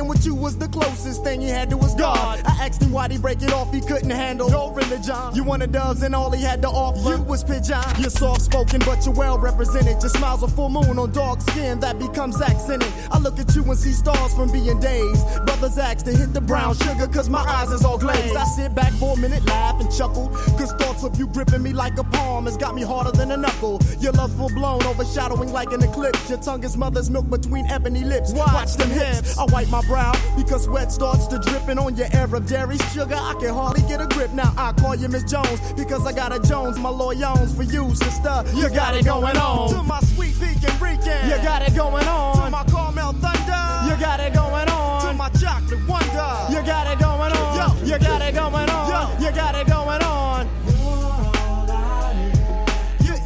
with you was the closest thing he had to his God. I asked him why'd he break it off, he couldn't handle your religion. You wanted doves and all he had to offer you was pigeon. You're soft spoken but you're well represented. Your smile's a full moon on dark skin that becomes accented. I look at you and see stars from being dazed. Brothers ask to hit the brown sugar cause my eyes is all glazed. I sit back for a minute, laugh and chuckle, cause thoughts of you gripping me like a palm has got me harder than a knuckle. Your love full blown, overshadowing like an eclipse. Your tongue is mother's milk between ebony lips. Watch them hips. I wipe my brow because sweat starts to dripping on your air of dairy sugar. I can hardly get a grip. Now I call you Miss Jones because I got a Jones. My lawyer owns for you, sister. You got it going on. To my sweet pecan Rican, you got it going on. To my caramel thunder, you got it going on. To my chocolate wonder, you got it going on. Yo, you got it going on. Yo, you got it going on.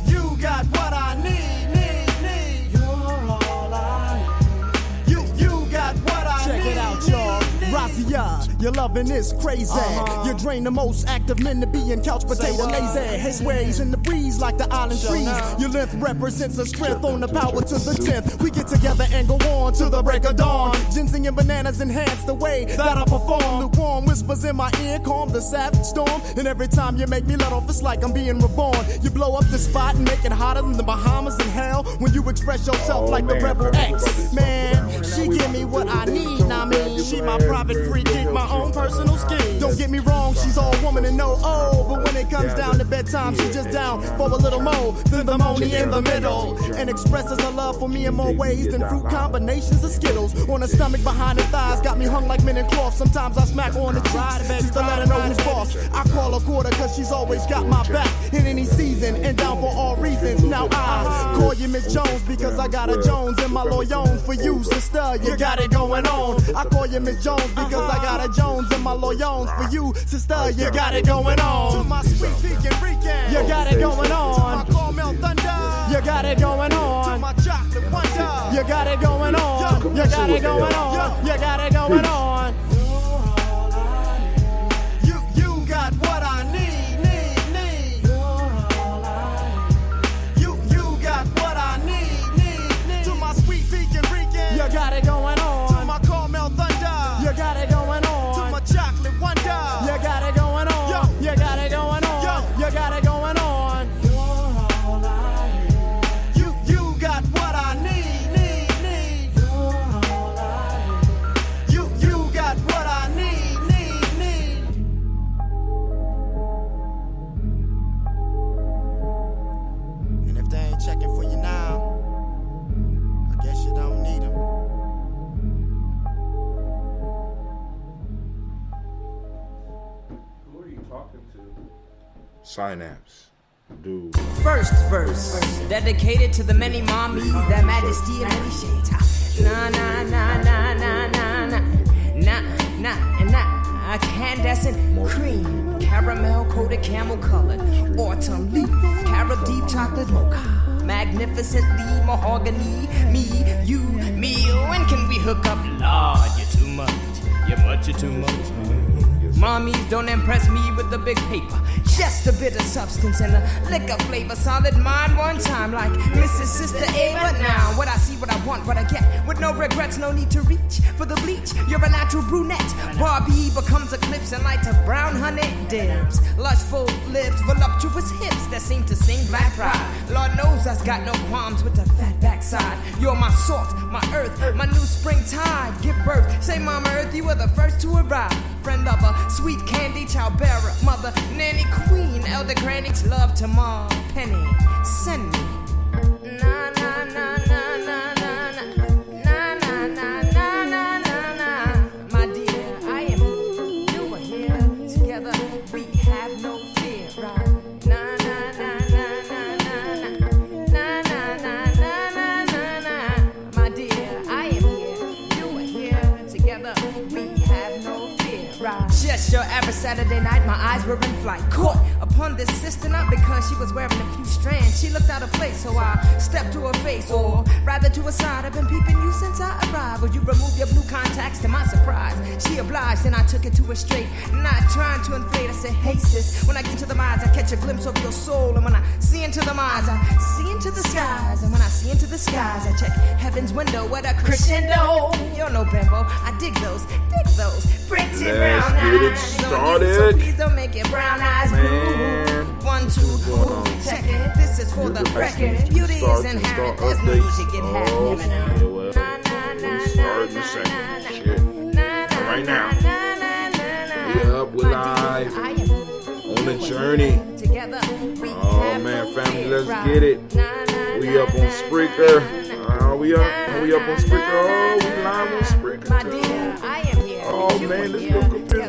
You got what I need. You're all I need. You got what I need. Check it out, y'all. Razia, your loving is crazy. You drain the most active men to be in couch potato lazy. His ways in the breeze like the island trees. Your length represents a strength on the power to the 10th. We get together and go on to the break of dawn. Ginseng and bananas enhance the way that I perform. The warm whispers in my ear calm the savage storm. And every time you make me let off, it's like I'm being reborn. You blow up the spot and make it hotter than the Bahamas in hell. When you express yourself like the Rebel X. Man, she give me what I need, I mean. She my private freak, keep my own personal scheme. Don't get me wrong, she's all woman and no oh. But when it comes down to bedtime, she's just down for a little more than the money in the middle. And expresses her love for me in more ways than fruit combinations of Skittles. On her stomach, behind her thighs, got me hung like men in cloth. Sometimes I smack her on the cheeks just to let her know who's boss. I call her quarter cause she's always got my back in any season and down for all reasons. Now I call you Miss Jones because I got a Jones in my loyons for you, sister. You got it going on. I call you Miss Jones because I got a Jones in my loyons for you, sister. You got it going on. To my sweet pecan Rican, you got it going on. To my caramel thunder, you got it going on. To my chocolate wonder, you got it going on. You got it going on. You got it going on. You got what I need. You got what I need. To my sweet pecan Rican, you got it going on. To my caramel thunder, you got it going on. To my chocolate wonder, you got it going on. You got it going on. You got it going on. You got what I need. You got what I need. And if they ain't checking for you now, I guess you don't need them. Who are you talking to? Synapse. Dude. First verse, dedicated to the many mommies, that majesty in many shades. Nah, nah, nah, nah, nah, nah, nah, nah, nah, and nah. Candescent cream, caramel coated camel colored, autumn leaf, carrot deep chocolate mocha, magnificently mahogany, me, you, me, when can we hook up? Lord, you're too much, you're too much. Mommies don't impress me with the big paper. Just a bit of substance and a liquor flavor. Solid mind one time like Mrs. Sister A. But now, what I see, what I want, what I get. With no regrets, no need to reach for the bleach. You're a natural brunette. Barbie becomes eclipse and lights of brown honey dips. Lushful lips, voluptuous hips that seem to sing black pride. Lord knows I've got no qualms with the fat backside. You're my salt, my earth, my new springtide. Give birth, say Mama Earth, you were the first to arrive. Friend of a sweet candy, child bearer, mother, nanny, queen, elder granny's love to Ma, Penny, send me. Na na na na na na na na na na na na na. My dear, I am you are here together. We have no fear, right? Na na na na na na na na na na na na. My dear, I am here. You are here together. We have no fear, right? Just Just your average Saturday night, my eyes were in flight. Caught upon this sister, not because she was wearing a few strands. She looked out of place, so I stepped to her face, or rather to her side. I've been peeping you since I arrived. Would you remove your blue contacts? To my surprise, she obliged, and I took it to her straight. Not trying to inflate, I said, hey sis. When I get into the minds, I catch a glimpse of your soul. And when I see into the minds, I see into the skies. And when I see into the skies, I check heaven's window with a crescendo. You're no bimbo, I dig those pretty brown eyes. Started. So please don't make it brown eyes blue. 1, 2, check it. This is for the record. Beauty is inherent. There's no need to get happy. Start the second shit. Right now. We up, we live. On the journey. Oh man, family, let's get it. We up on Spreaker. We up on Spreaker. Oh, we live on Spreaker. Oh man, this is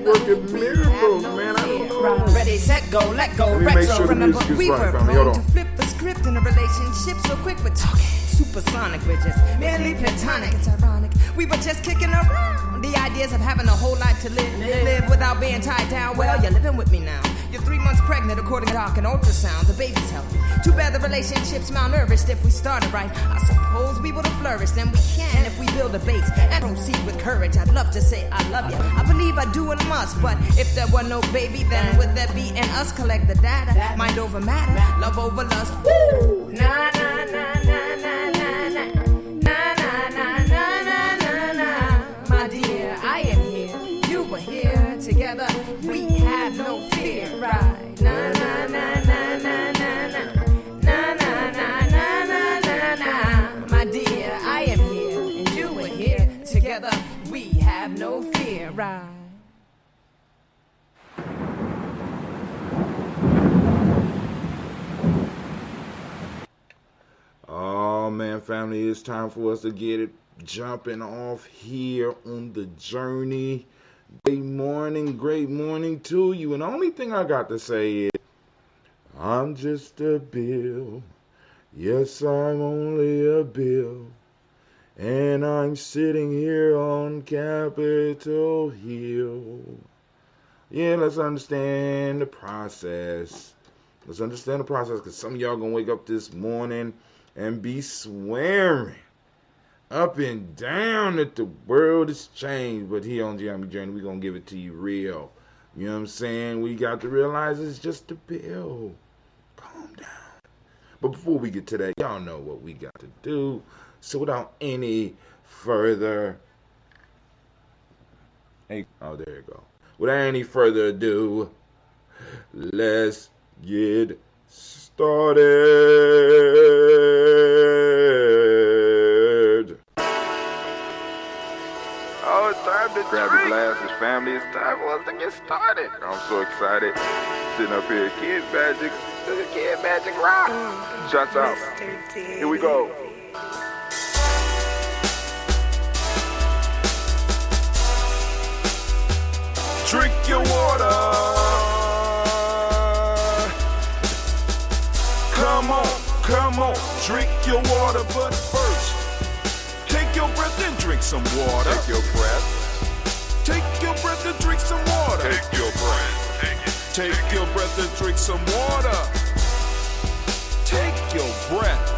working miracles, man. I don't know. Ready, set, go, let go, retro. Remember, we were born to flip the script in a relationship so quick with talking. Supersonic, we're just merely platonic. It's ironic. We were just kicking around the ideas of having a whole life to live without being tied down. Well, you're living with me now. You're 3 months pregnant according to doc and ultrasound. The baby's healthy. Too bad the relationship's malnourished. If we started right, I suppose we would have flourished. And we can if we build a base and proceed with courage. I'd love to say I love you. I believe I do and must. But if there were no baby, then would there be in us? Collect the data. Mind over matter. Love over lust. Woo! Na na na na na na na. Na na na na na na na. My dear, I am here. You were here. Together we have no fear. Right. Na na na na na na na. Na na na na na na na. My dear, I am here and you were here. Together we have no fear. Right. Oh man, family, it's time for us to get it jumping off here on the journey. Great morning to you. And the only thing I got to say is, I'm just a bill. Yes, I'm only a bill. And I'm sitting here on Capitol Hill. Yeah, let's understand the process. Let's understand the process, because some of y'all gonna wake up this morning and be swearing up and down that the world has changed. But here on Gye-Nyame Journey, we're going to give it to you real. You know what I'm saying? We got to realize it's just a bill. Calm down. But before we get to that, y'all know what we got to do. So without any further... Oh, there you go. Without any further ado, let's get started. Oh, it's time to grab your glasses, family. It's time for us to get started. I'm so excited. Sitting up here, Kid Magic Rock. Shots out. Here we go. Drink your water. Come on, drink your water, but first, take your breath and drink some water. Take your breath and drink some water. Take your breath. Take your breath and drink some water. Take your breath.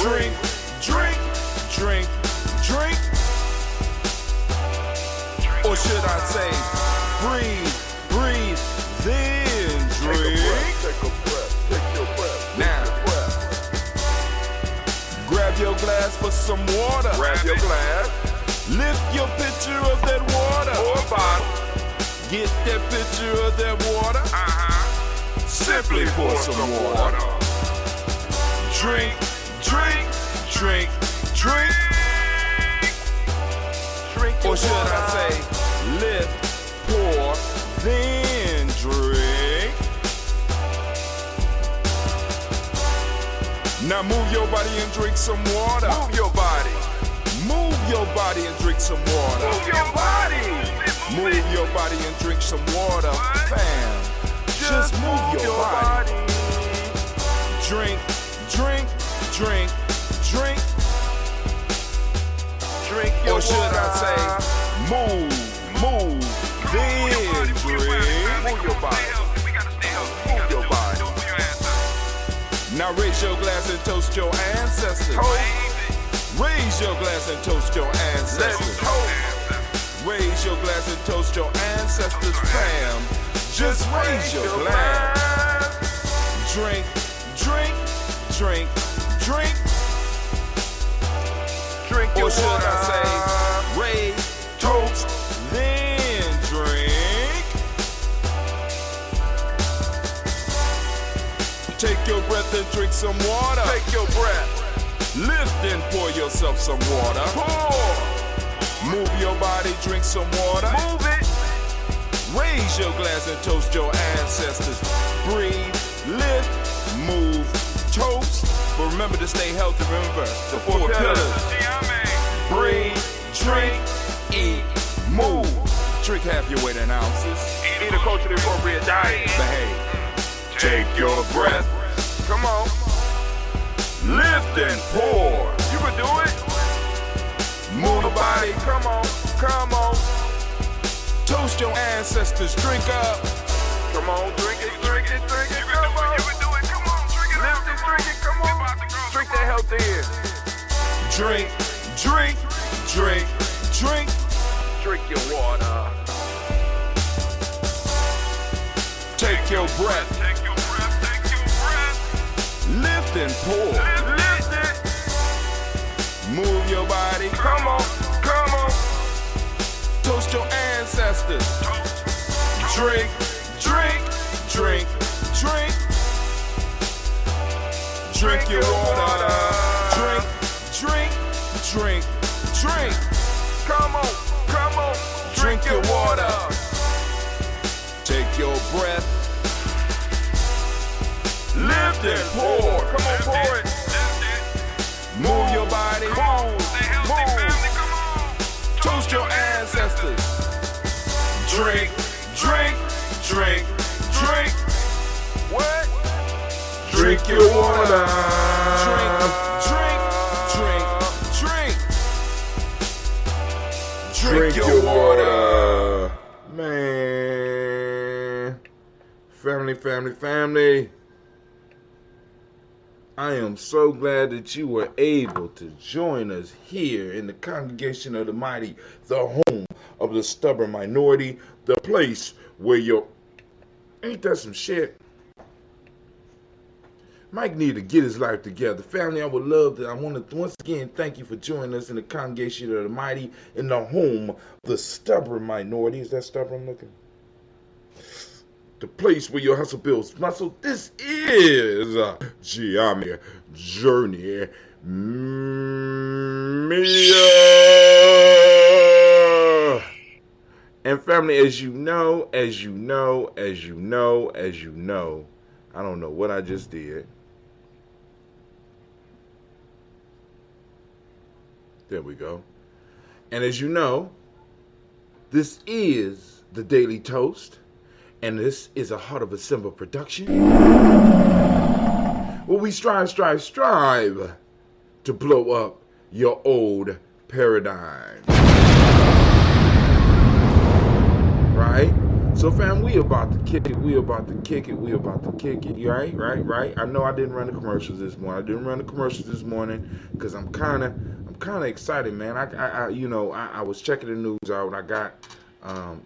Drink. Or should I say, breathe, then drink. Take a breath. Now, grab your glass for some water. Grab your glass. Lift your pitcher of that water. Or bottle. Get that pitcher of that water. Simply pour some water. Drink. Or should I say, lift, pour, then drink. Now move your body and drink some water. Move your body and drink some water. Move your body and drink some water. Fam, just move your body. Drink. Or should I say, move, then Now raise your glass and toast your ancestors. Raise your glass and toast your ancestors. Raise your glass and toast your ancestors, fam. Just raise your glass. Drink, drink, drink, drink. Drink your water. Or should I say, raise, toast, then drink. Take your breath and drink some water. Take your breath. Lift and pour yourself some water. Pour. Move your body, drink some water. Move it. Raise your glass and toast your ancestors. Breathe, lift, move, toast. But remember to stay healthy. Remember the four pillars. Breathe, drink, eat, move. Drink half your weight in ounces. Eat a culturally appropriate diet. Behave. Take your breath. Come on. Lift and pour. You can do it. Move the body. Come on. Come on. Toast your ancestors. Drink up. Come on. Drink it. Drink it. Drink it. Come on. You can do it. Come on. Drink it. Lift it. Drink it. Come on. Drink that health in. Drink. Drink. Drink. Drink. Drink your water. Take your breath. Take your breath. Take your breath. Lift and pour. Lift it. Move your body. Come on. Come on. Toast your ancestors. Drink. Drink. Drink. Drink. Drink your water. Drink. Drink. Drink. Drink. Come on. Come on. Drink your water. Take your breath. Lift and pour. Come on, pour it. Move your body. Move. Toast your ancestors. Drink, drink, drink, drink. What? Drink your water. Drink, drink, drink, drink. Drink your water. Man. Family. I am so glad that you were able to join us here in the congregation of the mighty, the home of the stubborn minority, the place where ain't that some shit? Mike need to get his life together. Family, I want to once again thank you for joining us in the congregation of the mighty, in the home of the stubborn minority. Is that stubborn looking? The place where your hustle builds muscle. This is Gye-Nyame Journey Media. And family, as you know, I don't know what I just did. There we go. And as you know, this is the Daily Toast. And this is a Heart of a Simba production. Where we strive to blow up your old paradigm. Right? So fam, we about to kick it. You right? I know I didn't run the commercials this morning. Because I'm kinda excited, man. I was checking the news out and I got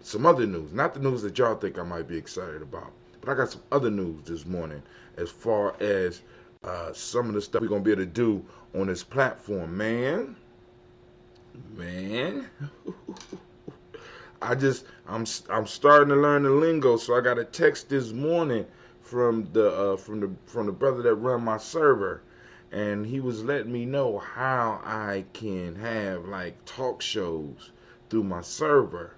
some other news, not the news that y'all think I might be excited about, but I got some other news this morning as far as some of the stuff we're gonna be able to do on this platform, man. I'm starting to learn the lingo, so I got a text this morning from the brother that run my server, and he was letting me know how I can have like talk shows through my server.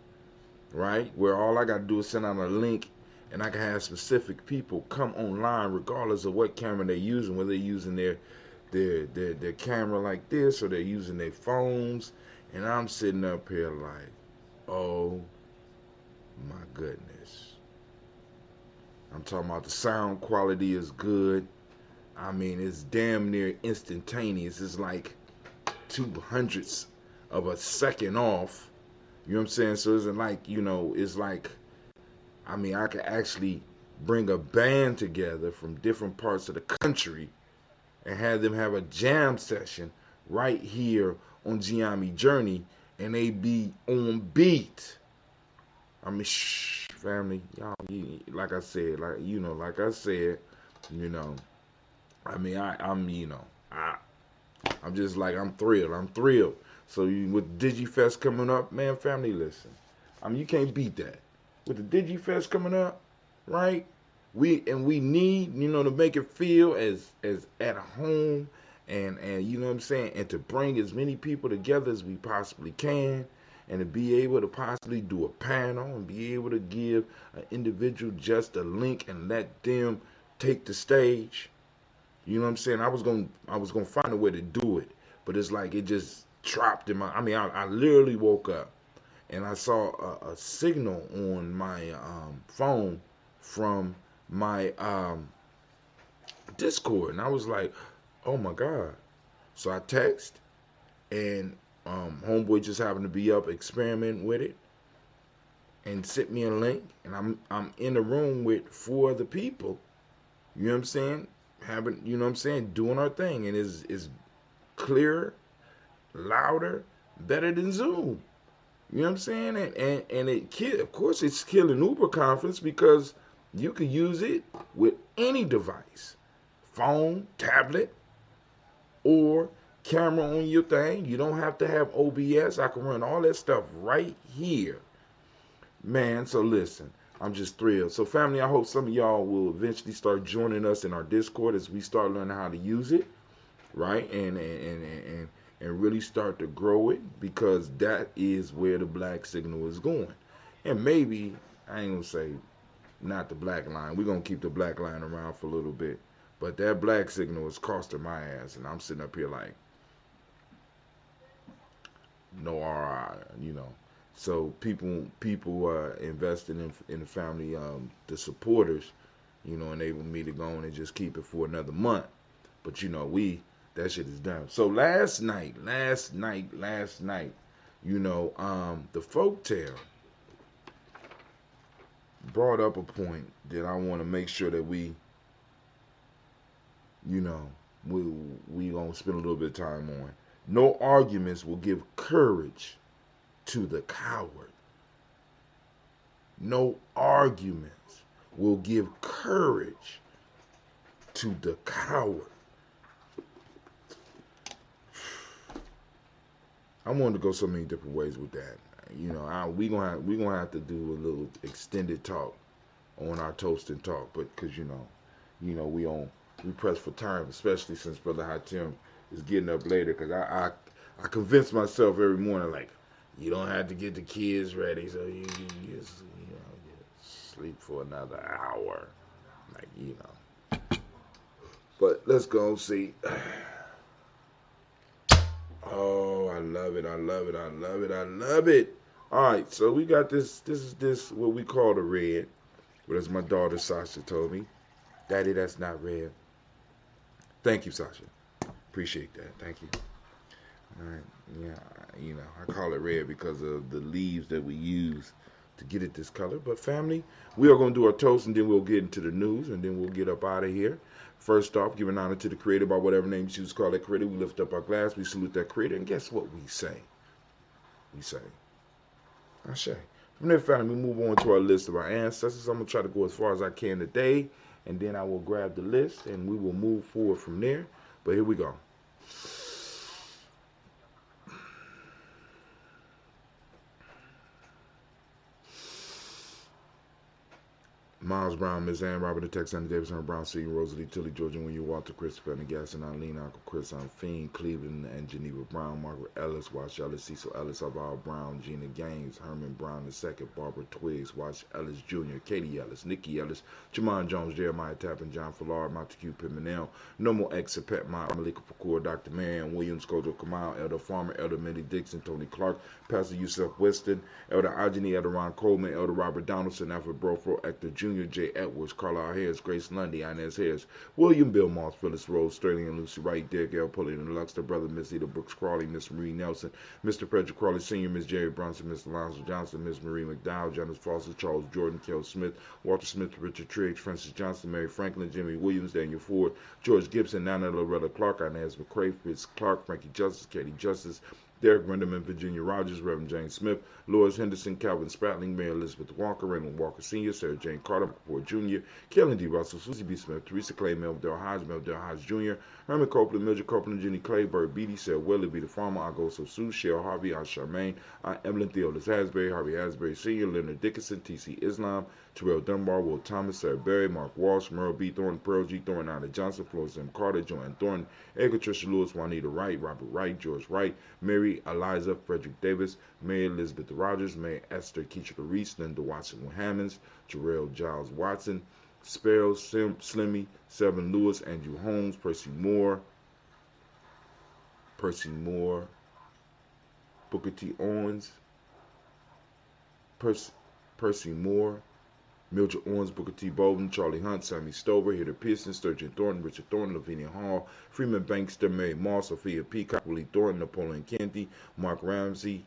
Right? Where all I got to do is send out a link and I can have specific people come online regardless of what camera they're using, whether they're using their camera like this or they're using their phones. And I'm sitting up here like, oh my goodness. I'm talking about the sound quality is good. I mean, it's damn near instantaneous. It's like 0.02 of a second off. You know what I'm saying? So it's like, it's like, I mean, I could actually bring a band together from different parts of the country and have them have a jam session right here on Gye-Nyame Journey, and they be on beat. I mean, shh, family, y'all, like I said, I mean, I'm just like, I'm thrilled. So with DigiFest coming up, man, family, listen, I mean, you can't beat that. With the DigiFest coming up, right? We need, to make it feel as at home, and you know what I'm saying, and to bring as many people together as we possibly can, and to be able to possibly do a panel and be able to give an individual just a link and let them take the stage. You know what I'm saying? I was gonna find a way to do it, but it's like it just dropped in my. I mean, I literally woke up and I saw a signal on my phone from my Discord, and I was like, oh my God. So I text, and homeboy just happened to be up experimenting with it and sent me a link, and I'm in the room with 4 other people, you know what I'm saying, doing our thing, and it's clearer, louder, better than Zoom. You know what I'm saying? And of course it's killing Uber Conference, because you can use it with any device, phone, tablet, or camera on your thing. You don't have to have OBS. I can run all that stuff right here, man. So listen, I'm just thrilled. So family, I hope some of y'all will eventually start joining us in our Discord as we start learning how to use it, right? And really start to grow it, because that is where the black signal is going. And maybe, I ain't gonna say not the black line. We're gonna keep the black line around for a little bit. But that black signal is costing my ass, and I'm sitting up here like, no RI, So people investing in the family, the supporters, enable me to go on and just keep it for another month. But that shit is done. So last night, the folktale brought up a point that I want to make sure that we gonna spend a little bit of time on. No arguments will give courage to the coward. No arguments will give courage to the coward. I wanted to go so many different ways with that. We gonna have to do a little extended talk on our toast and talk, but because we press for time, especially since Brother Hatim is getting up later. Because I convince myself every morning, like, you don't have to get the kids ready, so you just sleep for another hour, But let's go see. Oh, I love it. All right, so we got this. This is what we call the red, but as my daughter Sasha told me, Daddy, that's not red. Thank you, Sasha. Appreciate that. Thank you. All right. Yeah, I call it red because of the leaves that we use to get it this color. But family, we are going to do our toast, and then we'll get into the news, and then we'll get up out of here. First off, giving honor to the Creator by whatever name you choose to call that Creator. We lift up our glass, we salute that Creator, and guess what we say? We say, Ashe. From there, family, we move on to our list of our ancestors. I'm going to try to go as far as I can today, and then I will grab the list, and we will move forward from there. But here we go. Miles Brown, Miss Ann, Robert, the Tex, Andy Davis, Brown, C, Rosalie, Tilly, Georgia, Winnie, Walter, Christopher, and Gaston, Eileen, Uncle Chris, Fiend, Cleveland, and Geneva Brown, Margaret Ellis, Wash Ellis, Cecil Ellis, Alvaro Brown, Gina Gaines, Herman Brown II, Barbara Twiggs, Wash Ellis Jr., Katie Ellis, Nikki Ellis, Jamon Jones, Jeremiah Tappan, John Fallard, Montague Pimenel, Normal X, Pet Ma, Malika Fakour, Dr. Marianne Williams, Kojo Kamal, Elder Farmer, Elder Minnie Dixon, Tony Clark, Pastor Yusuf Weston, Elder Ajani, Elder Ron Coleman, Elder Robert Donaldson, Alfred Brofro, Hector Jr., Jr., J. Edwards, Carlisle Harris, Grace Lundy, Inez Harris, William Bill Moss, Phyllis Rose, Sterling and Lucy Wright, Derek L. Pulley and Lux, their brother, Miss Eda Brooks Crawley, Miss Marie Nelson, Mr. Frederick Crawley Sr., Miss Jerry Bronson, Mr. Lonzo Johnson, Miss Marie McDowell, Jonas Foster, Charles Jordan, Kel Smith, Walter Smith, Richard Triggs, Francis Johnson, Mary Franklin, Jimmy Williams, Daniel Ford, George Gibson, Nana Loretta Clark, Inez McCrae, Fitz Clark, Frankie Justice, Katie Justice, Derek Renderman, Virginia Rogers, Reverend James Smith, Lois Henderson, Calvin Spratling, Mary Elizabeth Walker, Raymond Walker Sr., Sarah Jane Carter, Ford Jr., Kellen D. Russell, Susie B. Smith, Teresa Clay, Melville Hodge Jr., Herman Copeland, Mildred Copeland, Jenny Clay, Bird Beatty, Sarah Willie B. the Farmer, Agosto Sue, Shell Harvey, Charmaine, Evelyn Theodis Hasbury, Harvey Hasbury Sr., Leonard Dickinson, T.C. Islam, Terrell Dunbar, Will Thomas, Sarah Berry, Mark Walsh, Merle B. Thornton, Pearl G. Thornton, Anna Johnson, Florence M. Carter, Joanne Thornton, Edgar Tricia Lewis, Juanita Wright, Robert Wright, George Wright, Mary Eliza, Frederick Davis, Mary Elizabeth Rogers, Mary Esther Keisha Reese, Linda Watson Hammonds, Jarrell Giles Watson, Sparrow, Slimmy, Seven Lewis, Andrew Holmes, Percy Moore, Booker T. Owens, Percy Moore, Mildred Owens, Booker T. Bolden, Charlie Hunt, Sammy Stover, Hitter Pearson, Sturgeon Thornton, Richard Thornton, Lavinia Hall, Freeman Bankster, Mary Moss, Sophia Peacock, Willie Thornton, Napoleon Canty, Matt Ramsey,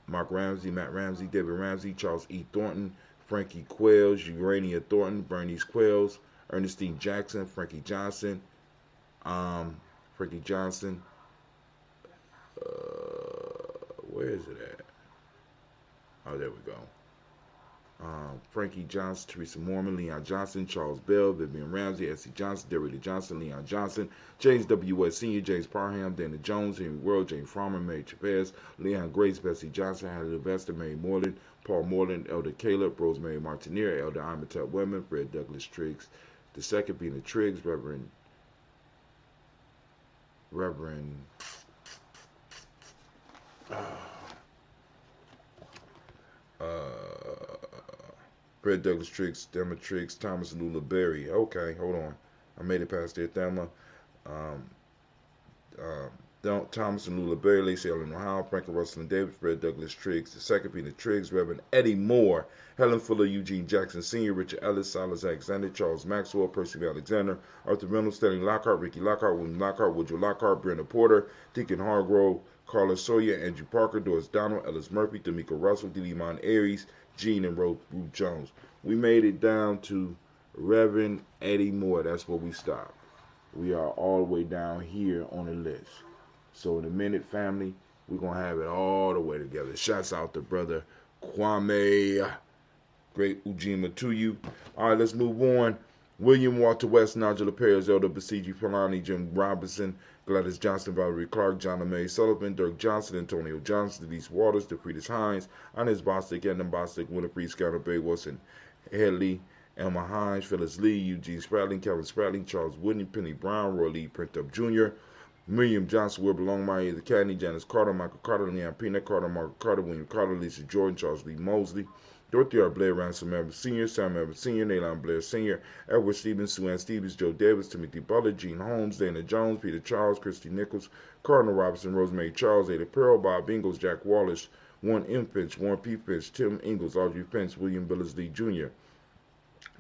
David Ramsey, Charles E. Thornton, Frankie Quells, Urania Thornton, Bernice Quells, Ernestine Jackson, Frankie Johnson, where is it at? Oh, there we go. Frankie Johnson, Teresa Mormon, Leon Johnson, Charles Bell, Vivian Ramsey, S.C. Johnson, Derrida Johnson, Leon Johnson, James W. West Sr., James Parham, Dana Jones, Henry World, Jane Farmer, Mary Chavez, Leon Grace, Bessie Johnson, Hannah Vesta, Mary Moreland, Paul Moreland, Elder Caleb, Rosemary Martinier, Elder Imatep Women, Fred Douglas Triggs, the second being the Triggs, Reverend Fred Douglas Triggs, Thelma Triggs, Thomas Lula Berry. Okay, hold on. I made it past there. Thelma, Thomas and Lula Berry, Lacey Ellen Ohio, Franklin Russell and David, Fred Douglas Triggs, the second being the Triggs, Reverend Eddie Moore, Helen Fuller, Eugene Jackson Sr., Richard Ellis, Silas Alexander, Charles Maxwell, Percy Alexander, Arthur Reynolds, Stanley Lockhart, Ricky Lockhart, William Lockhart, Woodrow Lockhart, Brenda Porter, Deacon Hargrove, Carla Sawyer, Andrew Parker, Doris Donald, Ellis Murphy, D'Amico Russell, Delimon Aries, Gene and Ruth Jones. We made it down to Reverend Eddie Moore. That's where we stopped. We are all the way down here on the list. So in a minute, family, we're going to have it all the way together. Shouts out to Brother Kwame. Great Ujima to you. All right, let's move on. William Walter West, Nigel Perez, Elder Basiji Polani, Jim Robinson, Gladys Johnson, Valerie Clark, John May Sullivan, Dirk Johnson, Antonio Johnson, Denise Waters, DeFriedis Hines, Inez Bostic, Edna Bostic, Winifred Scotter, Bay Wilson, Headley, Elma Hines, Phyllis Lee, Eugene Spratling, Kevin Spratling, Charles Whitney, Penny Brown, Roy Lee Printup Jr., William Johnson, Wilbur Longmire, The Cadney, Janice Carter, Michael Carter, Leon Peanut Carter, Margaret Carter, William Carter, Lisa Jordan, Charles Lee Mosley, Dorothy R. Blair, Ransom Everett Sr., Sam Everett Sr., Naylon Blair Sr., Edward Stevens, Sue Ann Stevens, Joe Davis, Timothy Butler, Gene Holmes, Dana Jones, Peter Charles, Christy Nichols, Cardinal Robinson, Rosemary Charles, Ada Pearl, Bob Ingalls, Jack Wallace, Warren M. Finch, Warren P. Finch, Tim Ingalls, Audrey Finch, William Billingsley Jr.,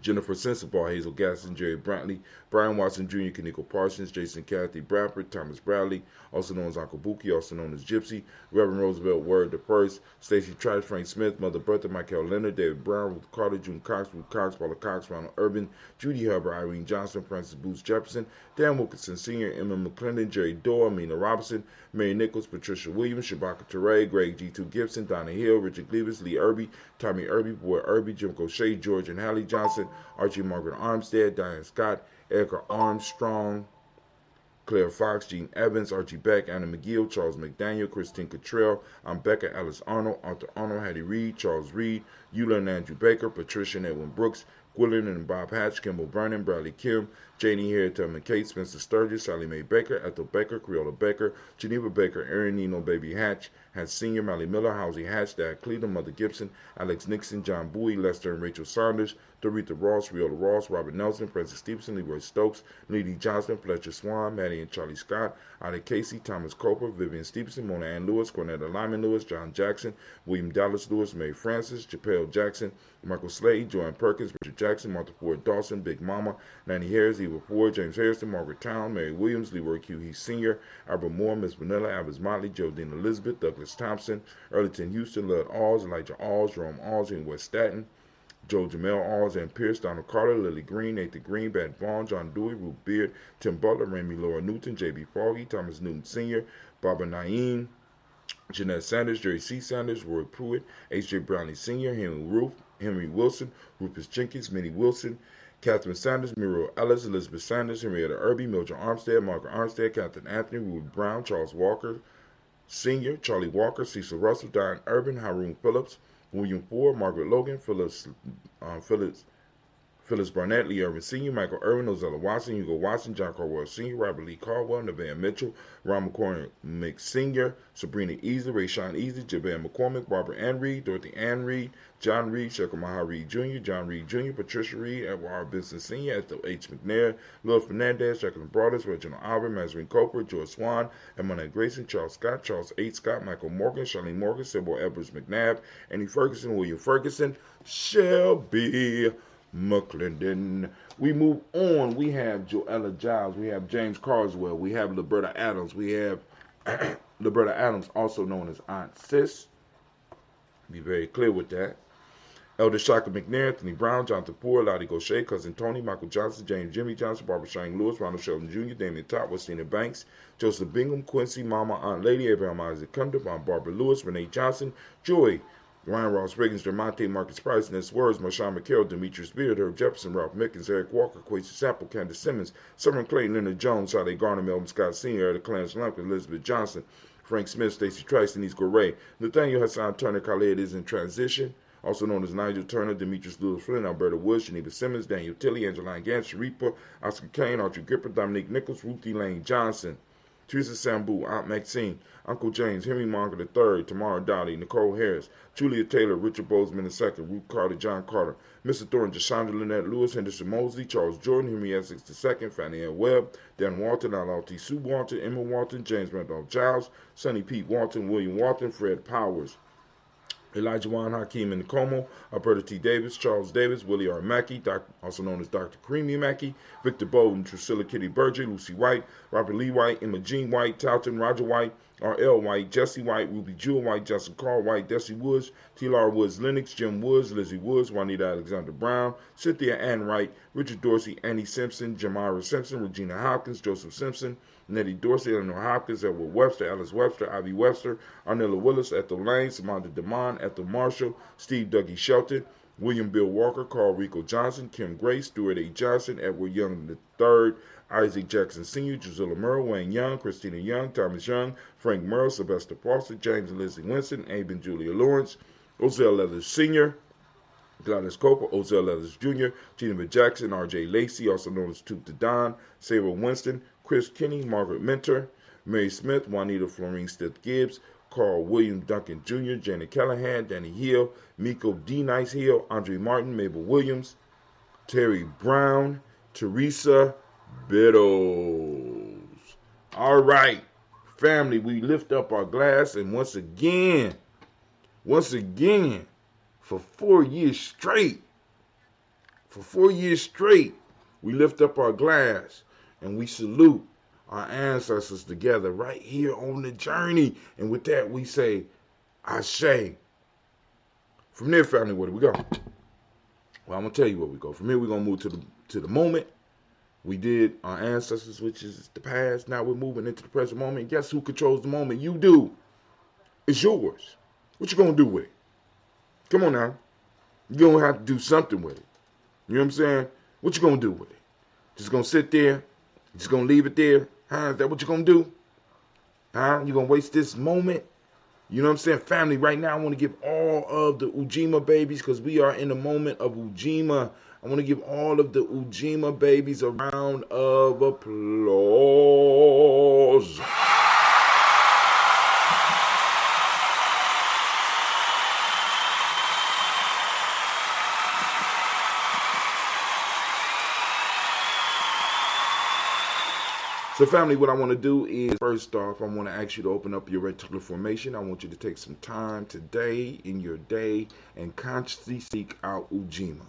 Jennifer Sensabaugh, Hazel Gaston, Jerry Brantley, Brian Watson Jr., Kaneko Parsons, Jason Cathy Bradford, Thomas Bradley, also known as Uncle Buki, also known as Gypsy, Reverend Roosevelt Word I, Stacey Trice, Frank Smith, Mother Bertha, Michael Leonard, David Brown, Ruth Carter, June Cox, Ruth Cox, Paula Cox, Ronald Urban, Judy Hubbard, Irene Johnson, Francis Booth Jefferson, Dan Wilkinson Sr., Emma McClendon, Jerry Dorr, Amina Robinson, Mary Nichols, Patricia Williams, Shabaka Teray, Greg G2 Gibson, Donna Hill, Richard Gleavis, Lee Irby, Tommy Irby, Boy Irby, Jim Gaucher, George and Hallie Johnson, Archie Margaret Armstead, Diane Scott, Erica Armstrong, Claire Fox, Gene Evans, Archie Beck, Anna McGill, Charles McDaniel, Christine Cottrell, Becca Alice Arnold, Arthur Arnold, Hattie Reed, Charles Reed, Eula and Andrew Baker, Patricia and Edwin Brooks, Gwilyn and Bob Hatch, Kimball Vernon, Bradley Kim, Janie Hare, Tubman Kate, Spencer Sturgis, Sally Mae Baker, Ethel Baker, Creola Baker, Geneva Baker, Aaron Nino, Baby Hatch, Hatch Sr., Mally Miller, Housie Hatch, Dad Cleveland, Mother Gibson, Alex Nixon, John Bowie, Lester and Rachel Saunders, Doretha Ross, Riola Ross, Robert Nelson, Francis Stevenson, Leroy Stokes, Lady Johnson, Fletcher Swan, Maddie and Charlie Scott, Ida Casey, Thomas Coper, Vivian Stevenson, Mona Ann Lewis, Cornetta Lyman Lewis, John Jackson, William Dallas Lewis, Mary Francis, Chappelle Jackson, Michael Slade, Joanne Perkins, Richard Jackson, Martha Ford Dawson, Big Mama, Nanny Harris, Eva Ford, James Harrison, Margaret Town, Mary Williams, Leroy Q. Heath Sr., Albert Moore, Miss Vanilla, Albert Motley, Jodine Elizabeth, Douglas Thompson, Earlington Houston, Lud Alls, Elijah Alls, Jerome Alls in West Staten, Joe Jamel Alls and Pierce, Donald Carter, Lily Green, Nathan Green, Bat Vaughn, John Dewey, Ruth Beard, Tim Butler, Remy Laura Newton, J.B. Foggy, Thomas Newton Sr., Barbara Naeem, Jeanette Sanders, Jerry C. Sanders, Roy Pruitt, H.J. Brownlee Sr., Henry Wilson, Rufus Jenkins, Minnie Wilson, Catherine Sanders, Muriel Ellis, Elizabeth Sanders, Henrietta Irby, Mildred Armstead, Margaret Armstead, Catherine Anthony, Ruth Brown, Charles Walker Sr., Charlie Walker, Cecil Russell, Diane Urban, Haroon Phillips, William Ford, Margaret Logan, Phyllis Barnett, Lee Irvin Sr., Michael Irvin, Ozella Watson, Hugo Watson, John Caldwell Sr., Robert Lee Caldwell, Nevaeh Mitchell, Ron McCormick Sr., Sabrina Easley, Rayshawn Easley, Javan McCormick, Barbara Ann Reed, Dorothy Ann Reed, John Reed, Shekhar Maha Reed Jr., John Reed Jr., Patricia Reed, Edward R. Benson Sr., Ethel H. McNair, Lil Fernandez, Jacqueline Broadus, Reginald Albert, Mazarine Coper, George Swan, Emma Grayson, Charles Scott, Charles H. Scott, Michael Morgan, Charlene Morgan, Sybil Edwards McNabb, Annie Ferguson, William Ferguson, Shelby McClendon. We move on. We have Joella Giles. We have James Carswell. We have Liberta Adams. We have Liberta Adams, also known as Aunt Sis. Be very clear with that. Elder Shaka McNair, Anthony Brown, Jonathan Poore, Lottie Gaucher, Cousin Tony, Michael Johnson, James Jimmy Johnson, Barbara Shane Lewis, Ronald Sheldon Jr., Damian Top, Westina Banks, Joseph Bingham, Quincy, Mama, Aunt Lady, Abraham Isaac Cumdup, Aunt Barbara Lewis, Renee Johnson, Joy, Ryan Ross Riggins, Dermonte, Marcus Price, Ness Words, Marshawn McHale, Demetrius Beard, Herb Jefferson, Ralph Mickens, Eric Walker, Quasi Sample, Candace Simmons, Summer Clayton, Leonard Jones, Sade Garner, Melvin Scott Sr., Eric Clarence Lumpkin, Elizabeth Johnson, Frank Smith, Stacey Trice, Denise Goray, Nathaniel Hassan Turner, Khaled is in transition, also known as Nigel Turner, Demetrius Lewis Flynn, Alberta Woods, Geneva Simmons, Daniel Tilley, Angeline Gant, Sharipa, Oscar Kane, Archie Gripper, Dominique Nichols, Ruthie Lane Johnson, Teresa Sambu, Aunt Maxine, Uncle James, Henry Monger III, Tamara Dowdy, Nicole Harris, Julia Taylor, Richard Bozeman II, Ruth Carter, John Carter, Mr. Thornton, Jashandra Lynette Lewis, Henderson Mosley, Charles Jordan, Henry Essex II, Fannie Ann Webb, Dan Walton, L.T. Sue Walton, Emma Walton, James Randolph Giles, Sonny Pete Walton, William Walton, Fred Powers, Elijah Juan Hakeem Nkomo, Alberta T. Davis, Charles Davis, Willie R. Mackey, also known as Dr. Creamy Mackey, Victor Bowden, Drusilla Kitty Berger, Lucy White, Robert Lee White, Emma Jean White, Talton, Roger White, R.L. White, Jesse White, Ruby Jewel White, Justin Carl White, Desi Woods, T.L.R. Woods Lennox, Jim Woods, Lizzie Woods, Juanita Alexander Brown, Cynthia Ann Wright, Richard Dorsey, Annie Simpson, Jamira Simpson, Regina Hopkins, Joseph Simpson, Nettie Dorsey, Eleanor Hopkins, Edward Webster, Alice Webster, Ivy Webster, Arnella Willis, Ethel Lane, Samantha DeMond, Ethel Marshall, Steve Dougie Shelton, William Bill Walker, Carl Rico Johnson, Kim Grace, Stuart A. Johnson, Edward Young III, Isaac Jackson Sr., Drusilla Merle, Wayne Young, Christina Young, Thomas Young, Frank Merle, Sylvester Foster, James and Lizzie Winston, Abe and Julia Lawrence, Ozell Leathers Sr., Gladys Coper, Ozell Leathers Jr., Geneva Jackson, R.J. Lacey, also known as Toot the Don, Sarah Winston, Chris Kinney, Margaret Mentor, Mary Smith, Juanita Florine Stith Gibbs, Carl William Duncan Jr., Janet Callahan, Danny Hill, Miko D. Nice Hill, Andre Martin, Mabel Williams, Terry Brown, Teresa Biddles. All right, family, we lift up our glass, and once again, for 4 years straight, we lift up our glass and we salute our ancestors together right here on the journey. And with that, we say, Ashe. From there, family, where do we go? Well, I'm going to tell you where we go. From here, we're going to move to the moment. We did our ancestors, which is the past. Now we're moving into the present moment. And guess who controls the moment? You do. It's yours. What you going to do with it? Come on now. You're going to have to do something with it. You know what I'm saying? What you going to do with it? Just going to sit there? Just going to leave it there? Huh? Is that what you're going to do? Huh? You going to waste this moment? You know what I'm saying? Family, right now I want to give all of the Ujima babies, because we are in the moment of Ujima. I want to give all of the Ujima babies a round of applause. So family, what I want to do is, first off, I want to ask you to open up your reticular formation. I want you to take some time today in your day and consciously seek out Ujima.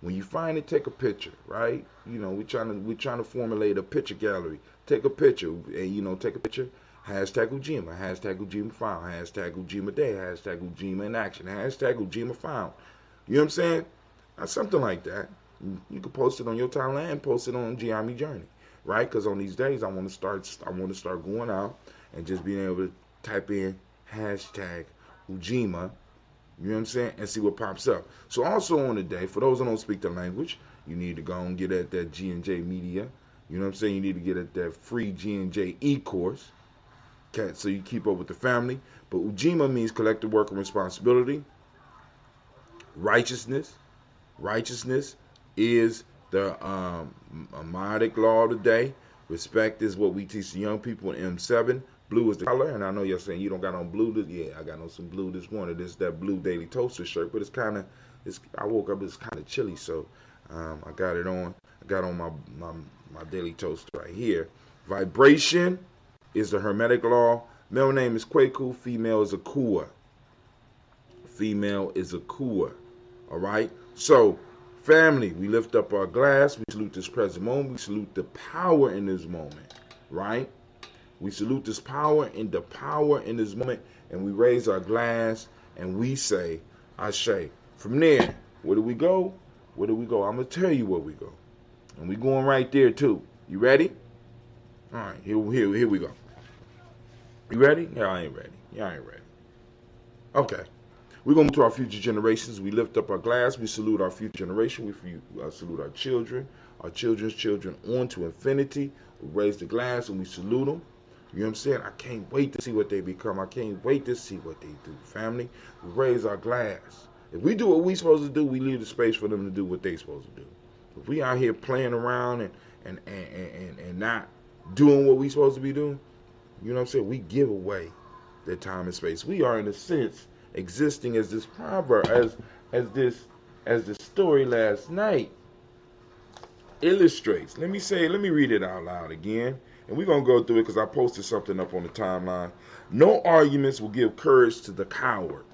When you find it, take a picture, right? You know, we're trying to formulate a picture gallery. Take a picture, and take a picture. Hashtag Ujima, hashtag Ujima found, hashtag Ujima day, hashtag Ujima in action, hashtag Ujima found. You know what I'm saying? Something like that. You can post it on your timeline, post it on Gye-Nyame Journey. Right, because on these days I want to start going out and just being able to type in hashtag Ujima, you know what I'm saying, and see what pops up. So also on the day, for those who don't speak the language, you need to go and get at that G&J Media. You know what I'm saying? You need to get at that free G&J e-course. Okay, so you keep up with the family. But Ujima means collective work and responsibility. Righteousness is the modic law of the day. Respect is what we teach the young people in M7. Blue is the color, and I know you're saying you don't got on blue. I got on some blue this morning. This is that blue Daily Toaster shirt, but I woke up, it's kind of chilly, so I got it on. I got on my Daily Toaster right here. Vibration is the Hermetic law. Male name is Kwaku. Female is Akua. All right. So, family, we lift up our glass. We salute this present moment. We salute the power in this moment. Right. We salute this power and the power in this moment, and we raise our glass and we say, Ashe. From there, where do we go? I'm gonna tell you where we go, and we going right there too. You ready? All right. Here we go. You ready? Yeah, I ain't ready. Okay. We're going to move to our future generations. We lift up our glass. We salute our future generation. We salute our children, our children's children on to infinity. We raise the glass and we salute them. You know what I'm saying? I can't wait to see what they become. I can't wait to see what they do, family. We raise our glass. If we do what we're supposed to do, we leave the space for them to do what they're supposed to do. If we out here playing around and not doing what we're supposed to be doing, you know what I'm saying? We give away their time and space. We are, in a sense, existing as this proverb, as the story last night illustrates. Let me read it out loud again, and we're gonna go through it because I posted something up on the timeline. No arguments will give courage to the coward.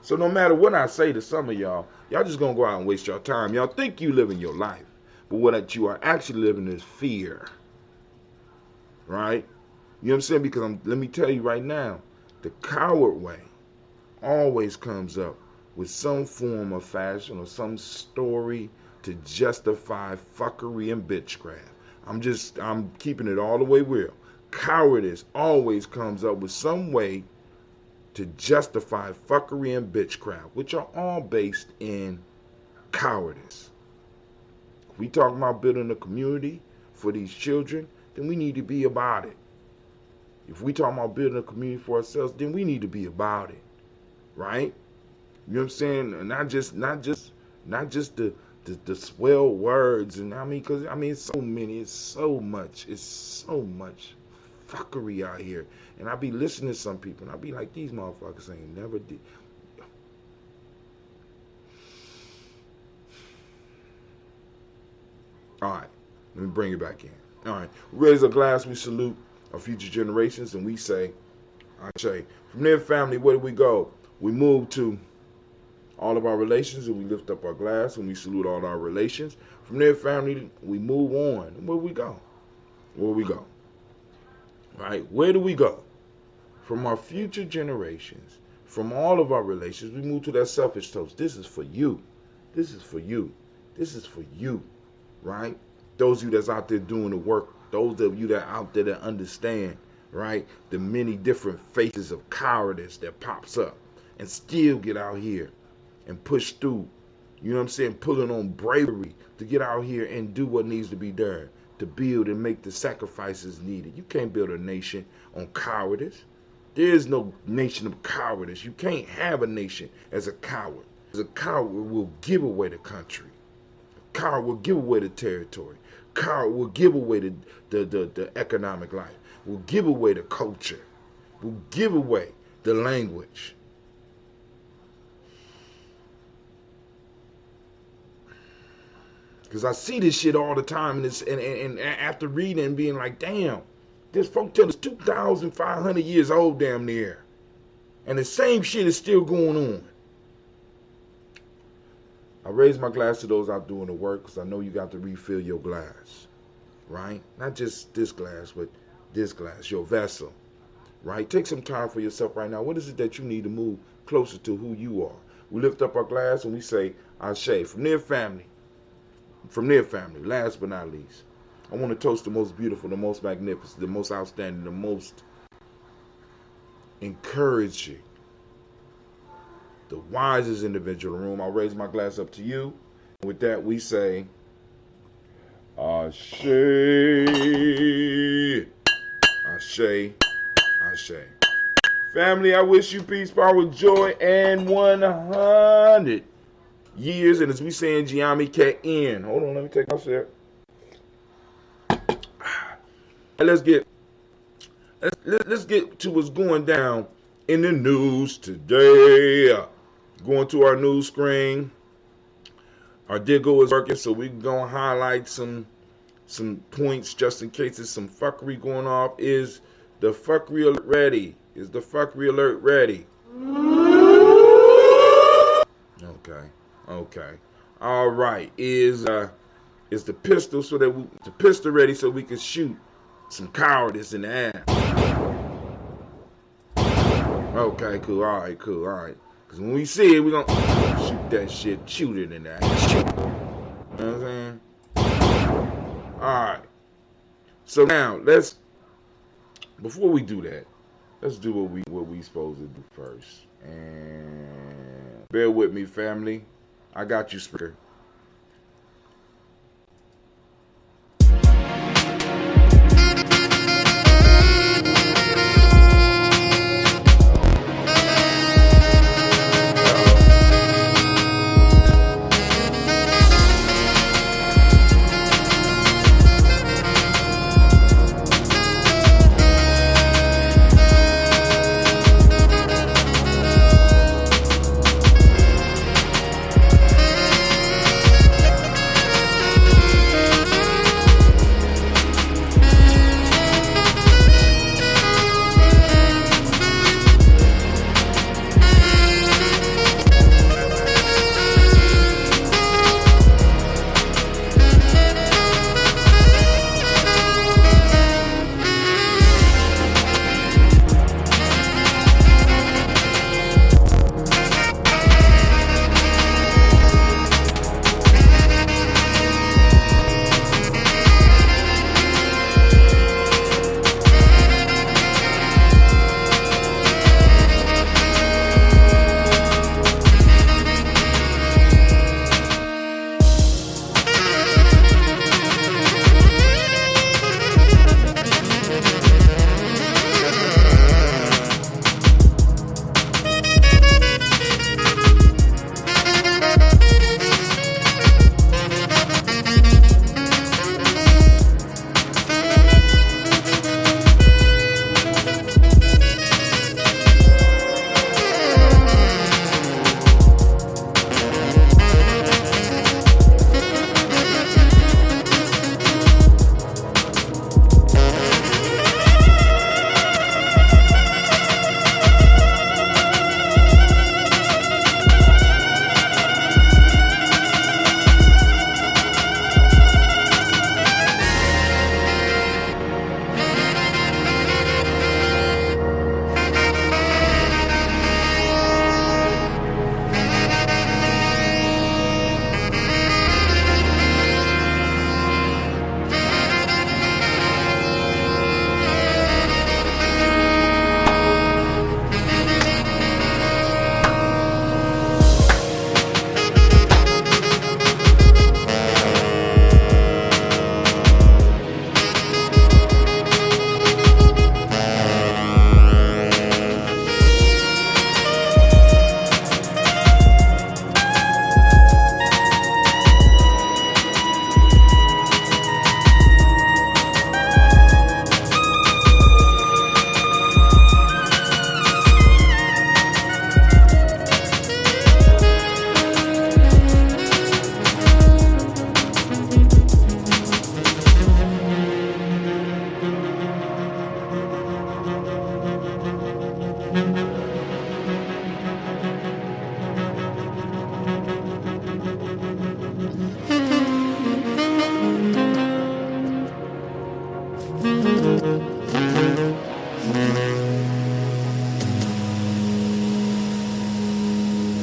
So no matter what I say to some of y'all just gonna go out and waste your time. Y'all think you living your life, but what you are actually living is fear. Right? You know what I'm saying? Because let me tell you right now, the coward way always comes up with some form of fashion or some story to justify fuckery and bitchcraft. I'm keeping it all the way real. Cowardice always comes up with some way to justify fuckery and bitchcraft, which are all based in cowardice. If we talk about building a community for these children, then we need to be about it. If we talk about building a community for ourselves, then we need to be about it. Right? You know what I'm saying? Not just the swell words, and it's so much fuckery out here. And I be listening to some people and I be like, these motherfuckers ain't never did. Alright, let me bring it back in. Alright. We raise a glass, we salute our future generations, and we say, Ashe. From there, family, where do we go? We move to all of our relations, and we lift up our glass, and we salute all our relations. From there, family, we move on. Where we go? Right? Where do we go? From our future generations, from all of our relations, we move to that selfish toast. This is for you. This is for you. This is for you. Right? Those of you that's out there doing the work, those of you that are out there that understand, right, the many different faces of cowardice that pops up and still get out here and push through, you know what I'm saying, pulling on bravery to get out here and do what needs to be done, to build and make the sacrifices needed. You can't build a nation on cowardice. There is no nation of cowardice. You can't have a nation as a coward. As a coward will give away the country. A Coward will give away the territory. Coward will give away the economic life. Will give away the culture. Will give away the language. Because I see this shit all the time, and after reading and being like, damn, this folktale is 2,500 years old damn near. And the same shit is still going on. I raise my glass to those out doing the work, because I know you got to refill your glass, right? Not just this glass, but this glass, your vessel, right? Take some time for yourself right now. What is it that you need to move closer to who you are? We lift up our glass and we say, Ashe, from their family, last but not least. I want to toast the most beautiful, the most magnificent, the most outstanding, the most encouraging, the wisest individual in the room. I'll raise my glass up to you. With that, we say, Ashe, Ashe, Ashe. Family, I wish you peace, power, joy, and 100 years. And as we say in Gye-Nyame, K-N. Hold on, let me take my sip. Let's get to what's going down in the news today. Going to our news screen. Our diggle is working, so we're gonna highlight some points just in case there's some fuckery going off. Is the fuckery alert ready? Is the fuckery alert ready? Okay. All right. Is the pistol the pistol ready so we can shoot some cowardice in the ass? Okay, cool. All right. Because when we see it, we're going to shoot that shit, shoot it in the ass. Shoot. You know what I'm saying? All right. So now, before we do that, let's do what we supposed to do first. And bear with me, family. I got you, speaker.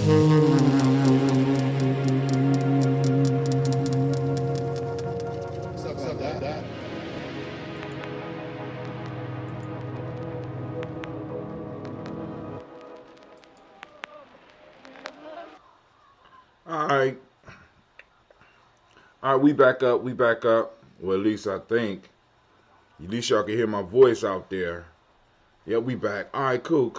All right. All right, we back up. We back up. Well, at least I think. At least y'all can hear my voice out there. Yeah, we back. All right, cool.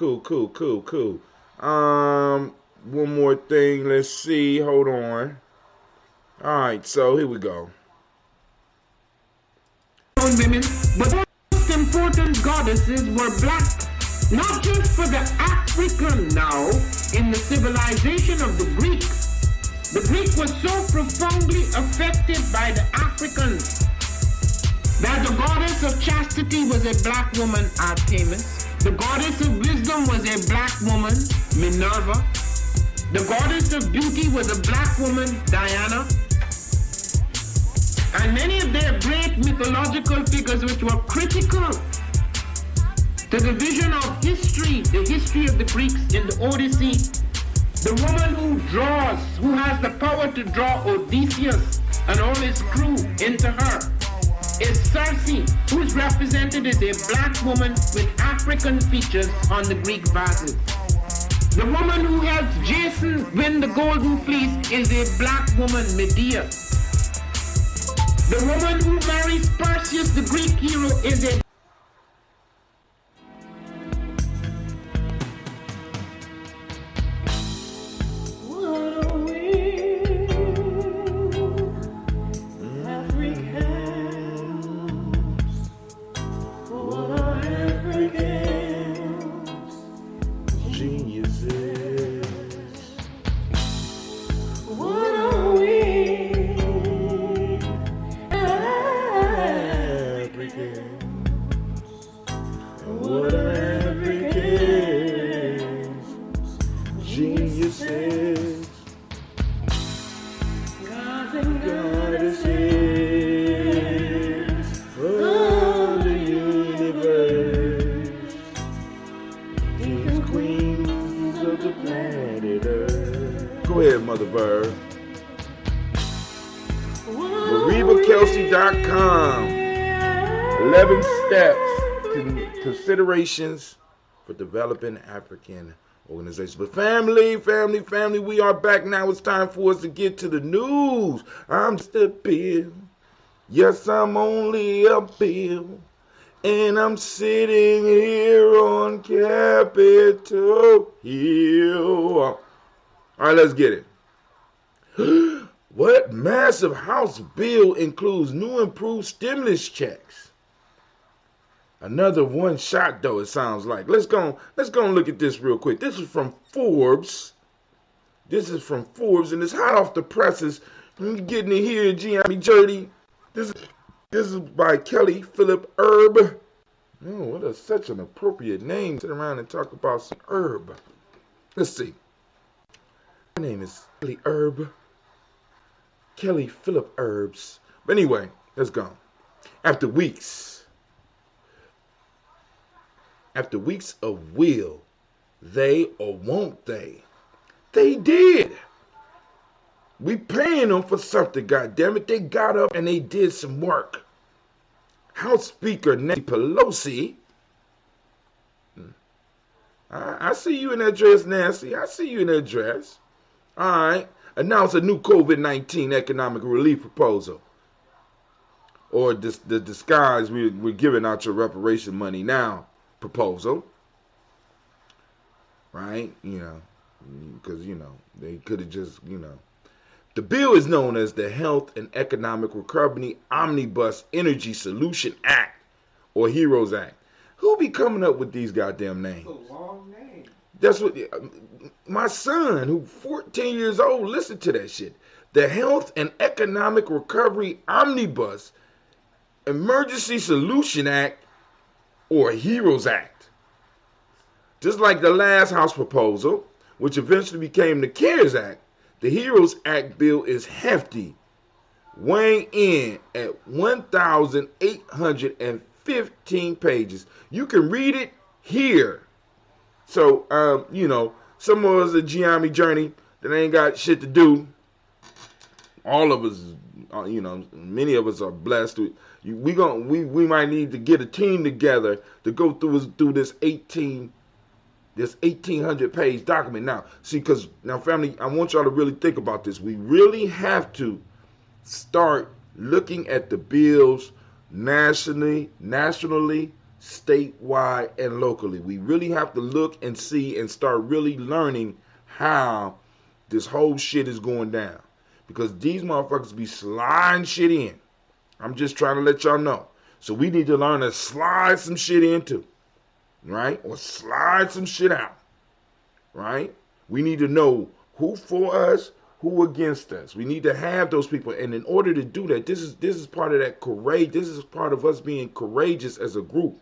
One more thing. Let's see. Hold on. All right, so here we go. Women, but most important goddesses were black, not just for the African now in the civilization of the Greeks. The Greek was so profoundly affected by the Africans that the goddess of chastity was a black woman, Artemis. The goddess of wisdom was a black woman, Minerva. The goddess of beauty was a black woman, Diana. And many of their great mythological figures which were critical to the vision of history, the history of the Greeks in the Odyssey. The woman who draws, who has the power to draw Odysseus and all his crew into her, is Circe, who is represented as a black woman with African features on the Greek vases. The woman who helps Jason win the Golden Fleece is a black woman, Medea. The woman who marries Perseus, the Greek hero, is a Go ahead, Mother Bird. MaribaKelsey.com. 11 steps, considerations for developing African organizations. But family, we are back now. It's time for us to get to the news. I'm just a bill. Yes, I'm only a bill. And I'm sitting here on Capitol Hill. All right, let's get it. What massive House bill includes new improved stimulus checks? Another one shot, though, it sounds like. Let's go and look at this real quick. This is from Forbes. And it's hot off the presses. I'm getting it here, Gye-Nyame Dirty. This is by Kelly Philip Herb. Oh, such an appropriate name. Sit around and talk about some herb. Let's see. My name is Kelly Herb. Kelly Philip Herbs. But anyway, let's go. After weeks of will they or won't they? They did. We paying them for something, goddammit. They got up and they did some work. House Speaker Nancy Pelosi. I see you in that dress, Nancy. I see you in that dress. All right. Announced a new COVID-19 economic relief proposal. Or the disguise, we're giving out your reparation money now proposal. Right? You know, because, you know, they could have just, you know. The bill is known as the Health and Economic Recovery Omnibus Energy Solution Act, or HEROES Act. Who be coming up with these goddamn names? It's a long name. That's what my son, who's 14 years old, listen to that shit. The Health and Economic Recovery Omnibus Emergency Solution Act, or HEROES Act. Just like the last House proposal, which eventually became the CARES Act, the HEROES Act bill is hefty, weighing in at 1,815 pages. You can read it here. So, you know, Some of us at Gye-Nyame journey that ain't got shit to do. All of us, many of us are blessed. We might need to get a team together to go through this 1800 page document. Now, see, because now, family, I want y'all to really think about this. We really have to start looking at the bills nationally, statewide, and locally. We really have to look and see and start really learning how this whole shit is going down. Because these motherfuckers be sliding shit in. I'm just trying to let y'all know. So we need to learn to slide some shit in too. Right? Or slide some shit out. Right? We need to know who for us, who against us. We need to have those people. And in order to do that, this is part of that courage. This is part of us being courageous as a group.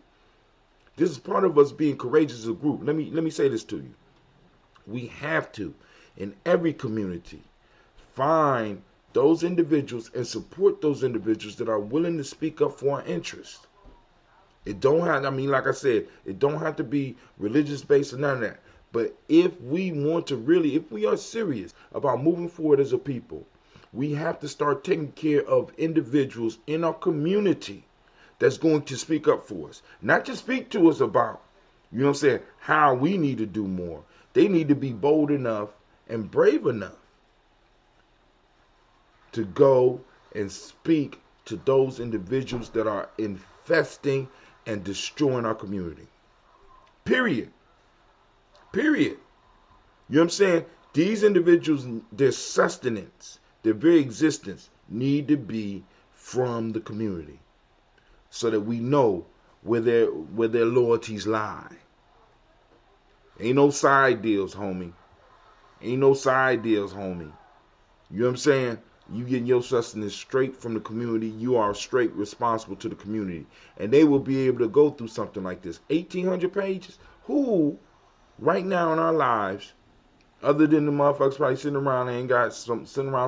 This is part of us being courageous as a group. Let me say this to you. We have to, in every community, find those individuals and support those individuals that are willing to speak up for our interests. It don't have, like I said, it don't have to be religious based or none of that. But if we want to really, if we are serious about moving forward as a people, we have to start taking care of individuals in our community that's going to speak up for us. Not just speak to us about, how we need to do more. They need to be bold enough and brave enough to go and speak to those individuals that are infesting and destroying our community. Period. You know what I'm saying? These individuals, their sustenance, their very existence need to be from the community so that we know where their loyalties lie. Ain't no side deals, homie. You know what I'm saying? You getting your sustenance straight from the community. You are straight responsible to the community. And they will be able to go through something like this. 1,800 pages? Who, right now in our lives, other than the motherfuckers probably sitting around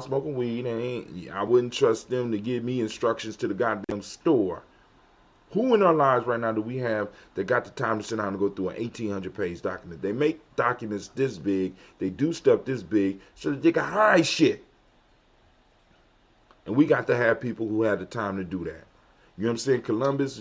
smoking weed, I wouldn't trust them to give me instructions to the goddamn store. Who in our lives right now do we have that got the time to sit down and go through an 1,800 page document? They make documents this big. They do stuff this big so that they can hide shit. And we got to have people who had the time to do that. You know what I'm saying? Columbus,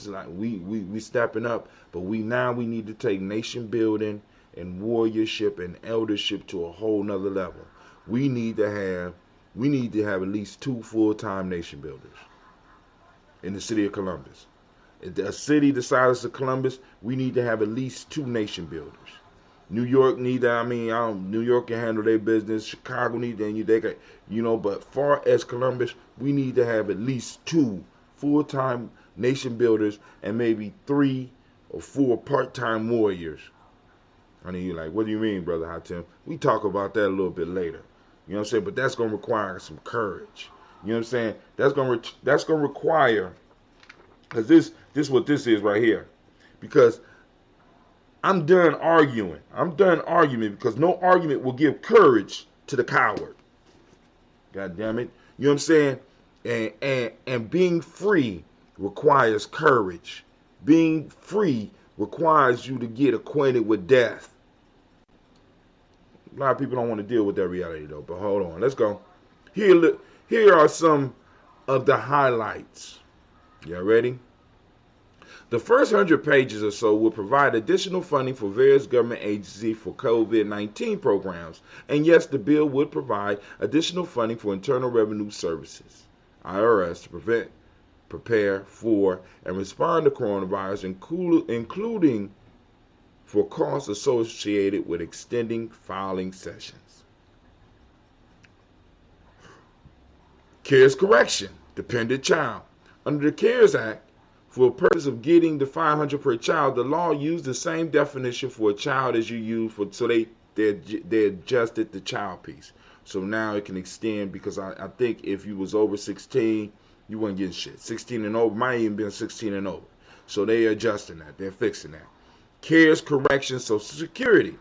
like we stepping up, but we need to take nation building and warriorship and eldership to a whole nother level. We need to have at least 2 full-time nation builders in the city of Columbus. A city the size of Columbus, we need to have at least 2 nation builders. New York New York can handle their business. Chicago but far as Columbus, we need to have at least 2 full-time nation builders and maybe 3 or 4 part-time warriors. You're like, what do you mean, Brother Hatem? We talk about that a little bit later. You know what I'm saying? But that's going to require some courage. You know what I'm saying? That's going to require, because this is what this is right here. Because I'm done arguing. Because no argument will give courage to the coward. God damn it. You know what I'm saying? And being free requires courage. Being free requires you to get acquainted with death. A lot of people don't want to deal with that reality though. But hold on. Let's go. Here are some of the highlights. Y'all ready? The first 100 pages or so will provide additional funding for various government agencies for COVID-19 programs. And yes, the bill would provide additional funding for Internal Revenue Services, IRS, to prepare for, and respond to coronavirus, including for costs associated with extending filing sessions. CARES correction, dependent child. Under the CARES Act, for the purpose of getting the $500 per child, the law used the same definition for a child as you use so they adjusted the child piece. So now it can extend, because I think if you was over 16, you weren't getting shit. 16 and over might even been 16 and over. So they adjusting that. They're fixing that. CARES correction, Social Security.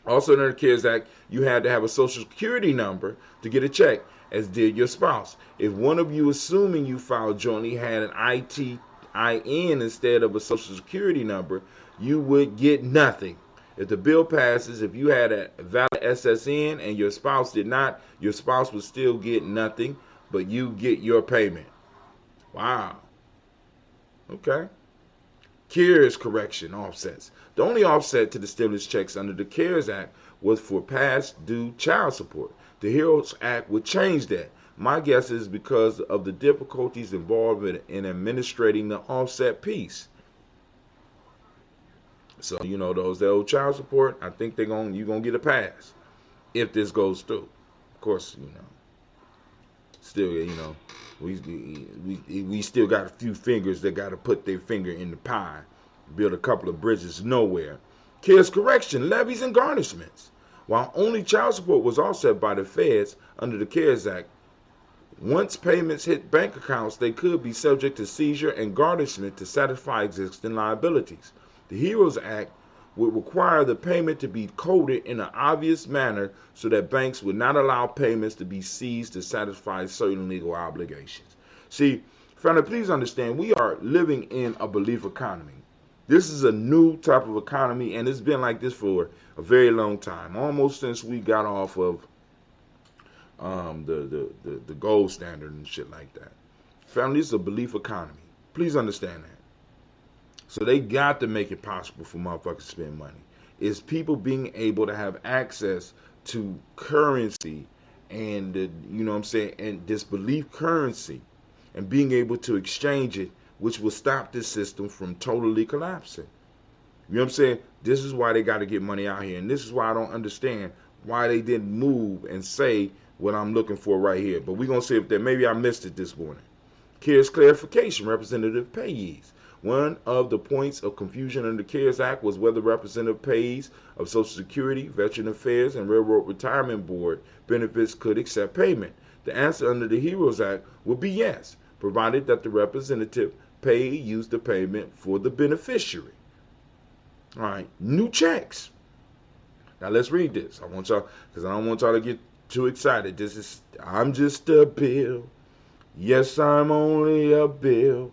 Also under the CARES Act, you had to have a Social Security number to get a check, as did your spouse. If one of you, assuming you filed jointly, had an ITIN instead of a Social Security number, you would get nothing. If the bill passes, if you had a valid SSN and your spouse did not, your spouse would still get nothing, but you get your payment. Wow. Okay. CARES correction offsets. The only offset to the stimulus checks under the CARES Act was for past due child support. The HEROES Act would change that. My guess is because of the difficulties involved in administrating the offset piece. So, that old child support, I think you're gonna get a pass if this goes through. Of course, still, we still got a few fingers that got to put their finger in the pie, build a couple of bridges nowhere. CARES correction, levies and garnishments. While only child support was offset by the feds under the CARES Act, once payments hit bank accounts, they could be subject to seizure and garnishment to satisfy existing liabilities. The HEROES Act would require the payment to be coded in an obvious manner so that banks would not allow payments to be seized to satisfy certain legal obligations. See, family, please understand, we are living in a belief economy. This is a new type of economy, and it's been like this for a very long time, almost since we got off of the gold standard and shit like that. Family, this is a belief economy. Please understand that. So they got to make it possible for motherfuckers to spend money. It's people being able to have access to currency and, and this belief currency and being able to exchange it, which will stop this system from totally collapsing. You know what I'm saying? This is why they got to get money out here. And this is why I don't understand why they didn't move and say what I'm looking for right here. But we're going to see if maybe I missed it this morning. CARES clarification, Representative payees. One of the points of confusion under the CARES Act was whether representative payees of Social Security, Veteran Affairs, and Railroad Retirement Board benefits could accept payment. The answer under the HEROES Act would be yes, provided that the representative payee used the payment for the beneficiary. All right, new checks. Now let's read this. I want y'all, because I don't want y'all to get too excited. I'm just a bill. Yes, I'm only a bill.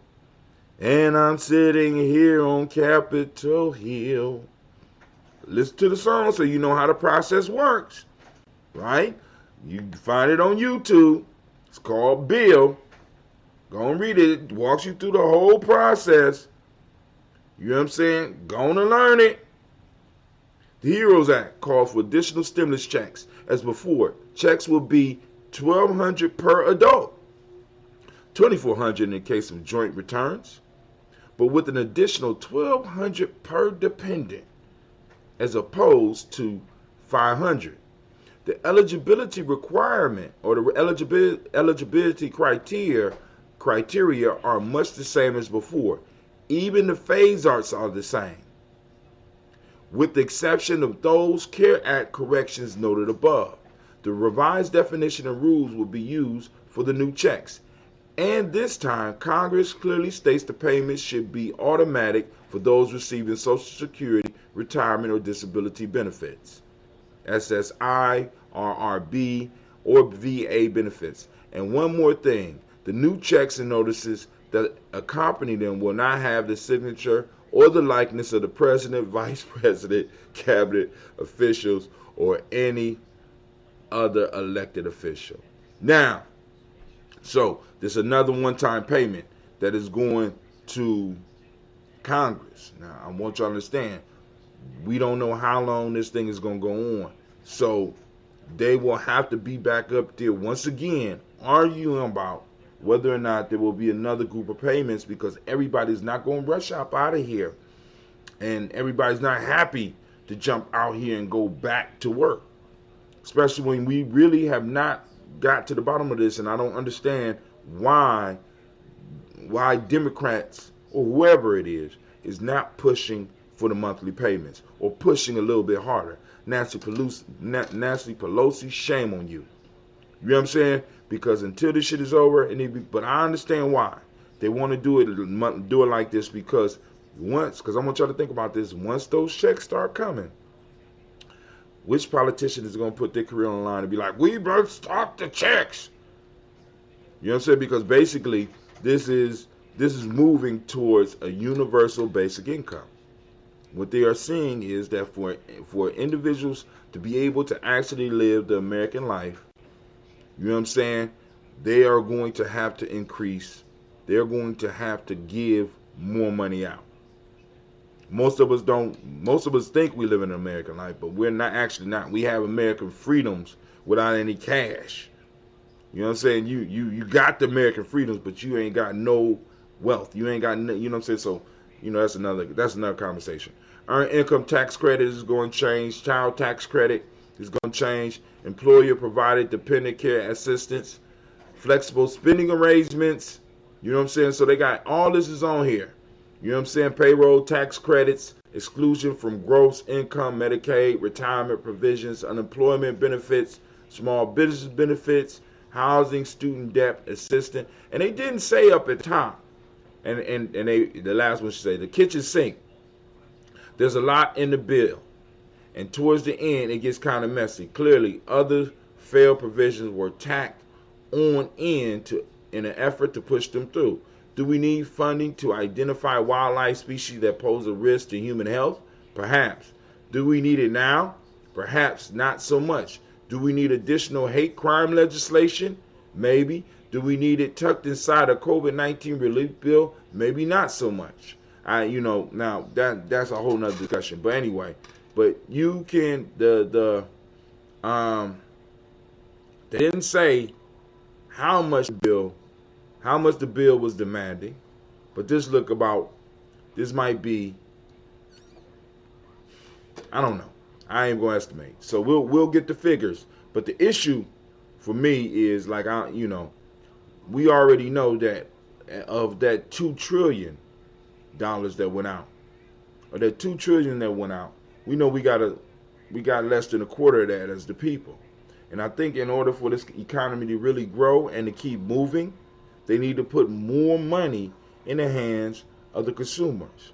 And I'm sitting here on Capitol Hill. Listen to the song so you know how the process works, right? You can find it on YouTube. It's called Bill. Go and read it. It walks you through the whole process. You know what I'm saying? Go and learn it. The HEROES Act called for additional stimulus checks. As before, checks will be $1,200 per adult, $2,400 in the case of joint returns, but with an additional $1,200 per dependent, as opposed to $500. The eligibility requirement or the eligibility criteria are much the same as before. Even the phase arts are the same, with the exception of those CARES Act corrections noted above. The revised definition and rules will be used for the new checks. And this time, Congress clearly states the payments should be automatic for those receiving Social Security, retirement, or disability benefits, SSI, RRB, or VA benefits. And one more thing, the new checks and notices that accompany them will not have the signature or the likeness of the president, vice president, cabinet officials, or any other elected official. Now, so there's another one-time payment that is going to Congress. Now, I want you to understand, we don't know how long this thing is going to go on. So they will have to be back up there once again arguing about whether or not there will be another group of payments, because everybody's not going to rush up out of here. And everybody's not happy to jump out here and go back to work, especially when we really have not got to the bottom of this. And I don't understand why Democrats or whoever it is not pushing for the monthly payments or pushing a little bit harder. Nancy Pelosi, shame on you. You know what I'm saying? Because until this shit is over, but I understand why they want to do it like this, because I want y'all to think about this. Once those checks start coming, which politician is going to put their career on the line and be like, we must stop the checks? You know what I'm saying? Because basically, this is moving towards a universal basic income. What they are seeing is that for individuals to be able to actually live the American life, you know what I'm saying, they are going to have to increase. They're going to have to give more money out. Most of us don't. Most of us think we live in an American life, but we're not actually not. We have American freedoms without any cash. You know what I'm saying? You got the American freedoms, but you ain't got no wealth. You ain't got no, you know what I'm saying? So, you know, that's another conversation. Earned income tax credit is going to change. Child tax credit is going to change. Employer provided dependent care assistance. Flexible spending arrangements. You know what I'm saying? So they got all this is on here. You know what I'm saying? Payroll tax credits, exclusion from gross income, Medicaid, retirement provisions, unemployment benefits, small business benefits, housing, student debt assistance. And they didn't say up at top. And they the last one should say the kitchen sink. There's a lot in the bill. And towards the end it gets kind of messy. Clearly other failed provisions were tacked on in an effort to push them through. Do we need funding to identify wildlife species that pose a risk to human health? Perhaps. Do we need it now? Perhaps not so much. Do we need additional hate crime legislation? Maybe. Do we need it tucked inside a COVID-19 relief bill? Maybe not so much. Now that's a whole nother discussion. But anyway, but you can they didn't say how much the bill was demanding, but this might be, I don't know. I ain't gonna estimate. So we'll get the figures. But the issue for me is like we already know that of that $2 trillion that went out, or that $2 trillion that went out, we know we got less than a quarter of that as the people. And I think in order for this economy to really grow and to keep moving, they need to put more money in the hands of the consumers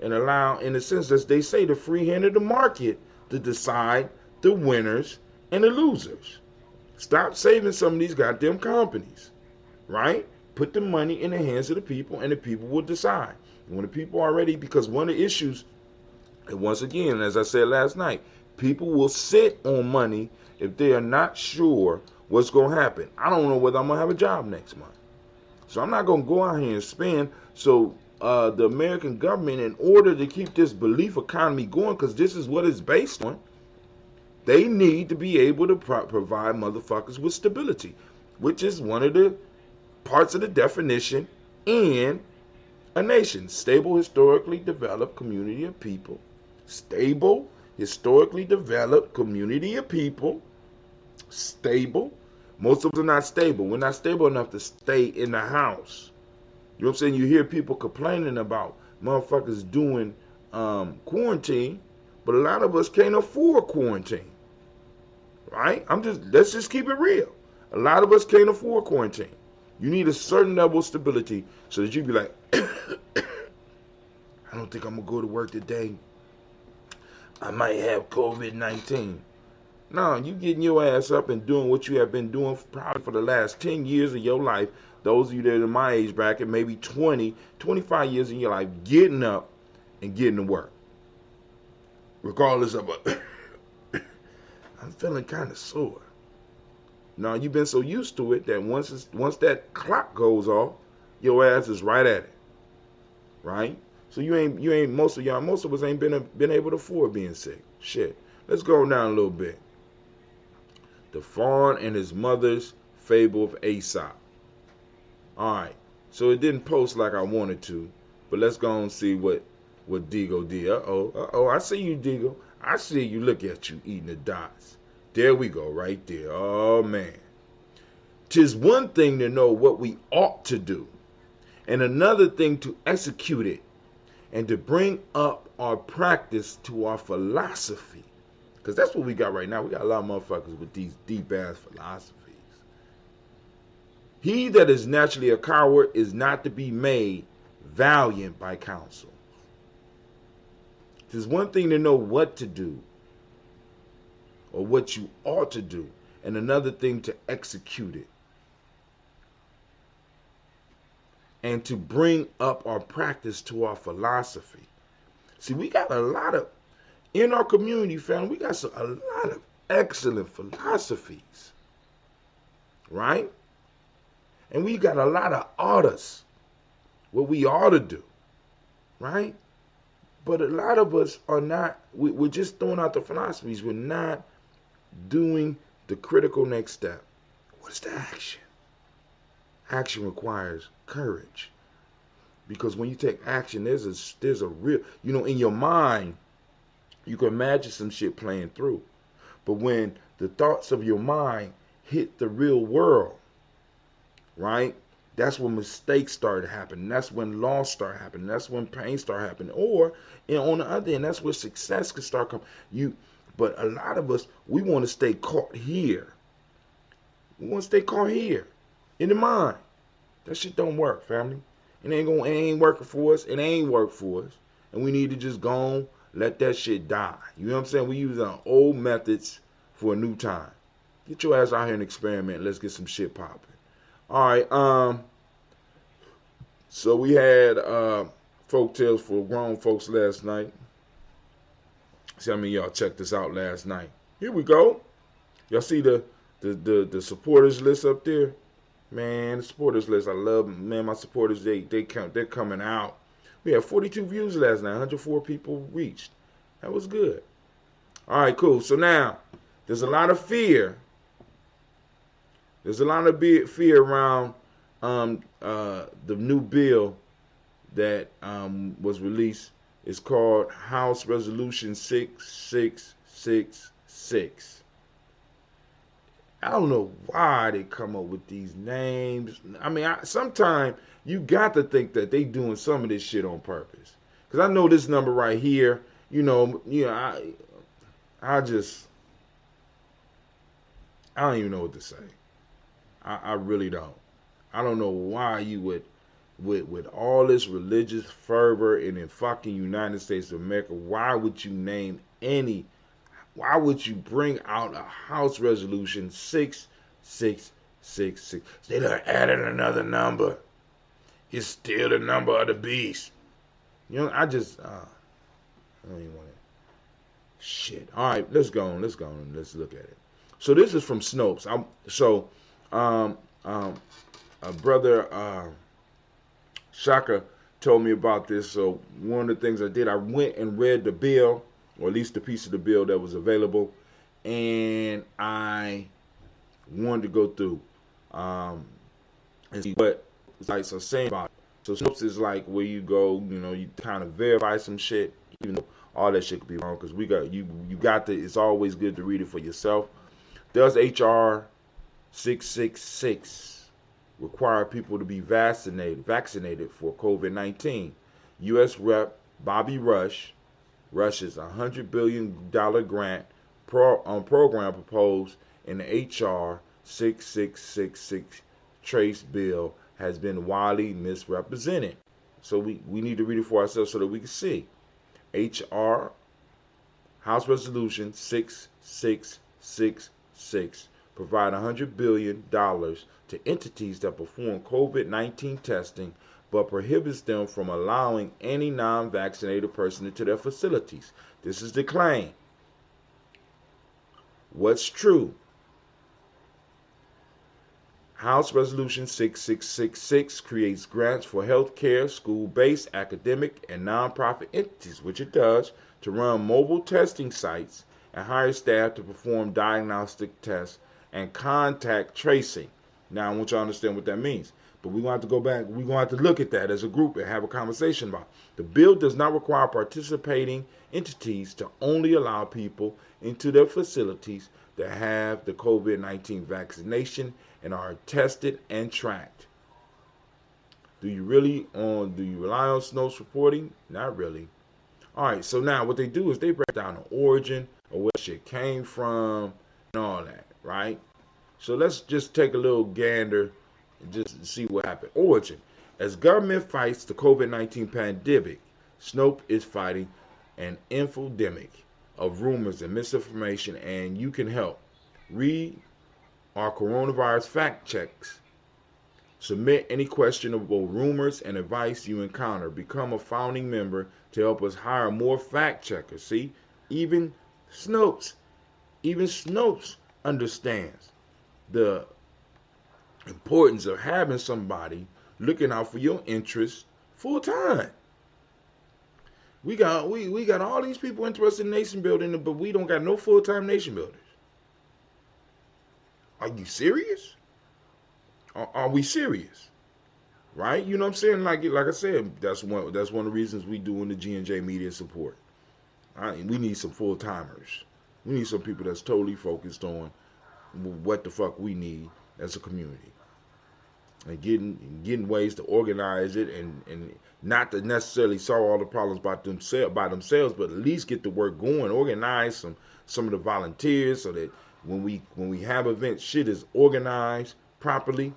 and allow, in a sense, as they say, the free hand of the market to decide the winners and the losers. Stop saving some of these goddamn companies, right? Put the money in the hands of the people and the people will decide. And when the people are ready, because one of the issues, and once again, as I said last night, people will sit on money if they are not sure what's going to happen. I don't know whether I'm going to have a job next month. So I'm not going to go out here and spend. So the American government, in order to keep this belief economy going, because this is what it's based on, they need to be able to provide motherfuckers with stability, which is one of the parts of the definition in a nation. Stable, historically developed community of people. Stable, historically developed community of people. Stable. Most of us are not stable. We're not stable enough to stay in the house. You know what I'm saying? You hear people complaining about motherfuckers doing quarantine, but a lot of us can't afford quarantine. Right? Let's just keep it real. A lot of us can't afford quarantine. You need a certain level of stability so that you be like, I don't think I'm going to go to work today. I might have COVID-19. No, you getting your ass up and doing what you have been doing probably for the last 10 years of your life. Those of you that are in my age bracket, maybe 20, 25 years in your life, getting up and getting to work. Regardless of I'm feeling kind of sore. No, you've been so used to it that once that clock goes off, your ass is right at it. Right? So you ain't most of us ain't been able to afford being sick. Shit. Let's go down a little bit. The Fawn and his mother's fable of Aesop. Alright. So it didn't post like I wanted to, but let's go and see what Digo did. Uh-oh, I see you, Digo. I see you. Look at you eating the dots. There we go, right there. Oh, man. 'Tis one thing to know what we ought to do, and another thing to execute it, and to bring up our practice to our philosophy. Because that's what we got right now. We got a lot of motherfuckers with these deep-ass philosophies. He that is naturally a coward is not to be made valiant by counsel. 'Tis one thing to know what to do, or what you ought to do, and another thing to execute it. And to bring up our practice to our philosophy. See, we got a lot of, in our community, family, we got a lot of excellent philosophies, right? And we got a lot of orders, what we ought to do, right? But a lot of us are not, we're just throwing out the philosophies. We're not doing the critical next step. What's the action? Action requires courage. Because when you take action, there's a real, in your mind, you can imagine some shit playing through. But when the thoughts of your mind hit the real world, right? That's when mistakes start happening. That's when loss start happening. That's when pain start happening. Or, on the other end, that's where success can start coming. But a lot of us, we want to stay caught here. We want to stay caught here, in the mind. That shit don't work, family. It ain't working for us. It ain't work for us. And we need to just go on, let that shit die. You know what I'm saying? We use our old methods for a new time. Get your ass out here and experiment. Let's get some shit popping. All right, so we had folk tales for grown folks last night. See how many of y'all checked this out last night. Here we go. Y'all see the supporters list up there? Man, the supporters list, I love them. Man, my supporters, they're coming out. We had 42 views last night, 104 people reached. That was good. All right, cool. So now, there's a lot of fear. There's a lot of fear around the new bill that was released. It's called House Resolution 6666. I don't know why they come up with these names. I mean, sometimes you got to think that they doing some of this shit on purpose. Because I know this number right here, I don't even know what to say. I really don't. I don't know why you would, with all this religious fervor in the fucking United States of America, why would you bring out a House Resolution 6666? They done added another number. It's still the number of the beast. I don't even want it. Shit. All right, let's go on. Let's look at it. So this is from Snopes. A brother Shaka told me about this. So one of the things I did, I went and read the bill, or at least the piece of the bill that was available, and I wanted to go through and see what sites are saying about it. So Snopes is like where you go, you kind of verify some shit, even though all that shit could be wrong, because it's always good to read it for yourself. Does HR 666 require people to be vaccinated for COVID-19? U.S. Rep. Bobby Rush is $100 billion grant program proposed in the HR 6666 Trace bill has been widely misrepresented. So we need to read it for ourselves so that we can see. HR House Resolution 6666 provide $100 billion to entities that perform COVID-19 testing, but prohibits them from allowing any non-vaccinated person into their facilities. This is the claim. What's true? House Resolution 6666 creates grants for healthcare, school-based, academic, and nonprofit entities, which it does, to run mobile testing sites and hire staff to perform diagnostic tests and contact tracing. Now, I want you to understand what that means. But we're going to have to go back. We're going to have to look at that as a group and have a conversation about it. The bill does not require participating entities to only allow people into their facilities that have the COVID-19 vaccination and are tested and tracked. Do you rely on Snopes reporting? Not really. All right, so now what they do is they break down the origin of where shit came from and all that, right? So let's just take a little gander and just see what happened. Origin. As government fights the COVID-19 pandemic, Snopes is fighting an infodemic of rumors and misinformation, and you can help. Read our coronavirus fact checks Submit any questionable rumors and advice you encounter. Become a founding member to help us hire more fact checkers. See, even Snopes understands the importance of having somebody looking out for your interests full time. We got all these people interested in nation building, but we don't got no full time nation builders. Are you serious? Are we serious? Right? You know what I'm saying? Like I said, that's one of the reasons we doing the G&J media support. We need some full timers. We need some people that's totally focused on what the fuck we need as a community, and getting ways to organize it, and not to necessarily solve all the problems by themselves, but at least get the work going. Organize some of the volunteers so that when we have events, shit is organized properly.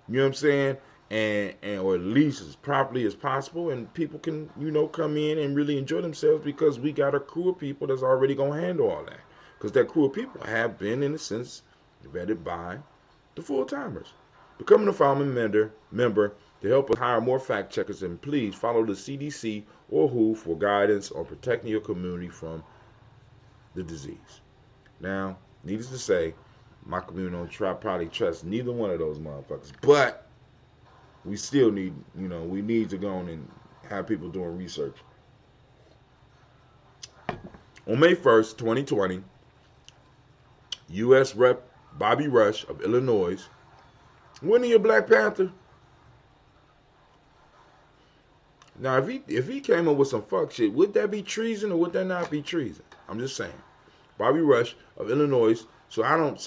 You know what I'm saying? And or at least as properly as possible, and people can, come in and really enjoy themselves, because we got a crew of people that's already gonna handle all that. Because that crew of people have been, in a sense, vetted by the full timers. Becoming a founding member to help us hire more fact checkers, and please follow the CDC or WHO for guidance on protecting your community from the disease. Now, needless to say, my community don't probably trust neither one of those motherfuckers, but we still need, we need to go on and have people doing research. On May 1st, 2020, U.S. Rep. Bobby Rush of Illinois, wasn't he a Black Panther? Now, if he came up with some fuck shit, would that be treason or would that not be treason? I'm just saying. Bobby Rush of Illinois. So I don't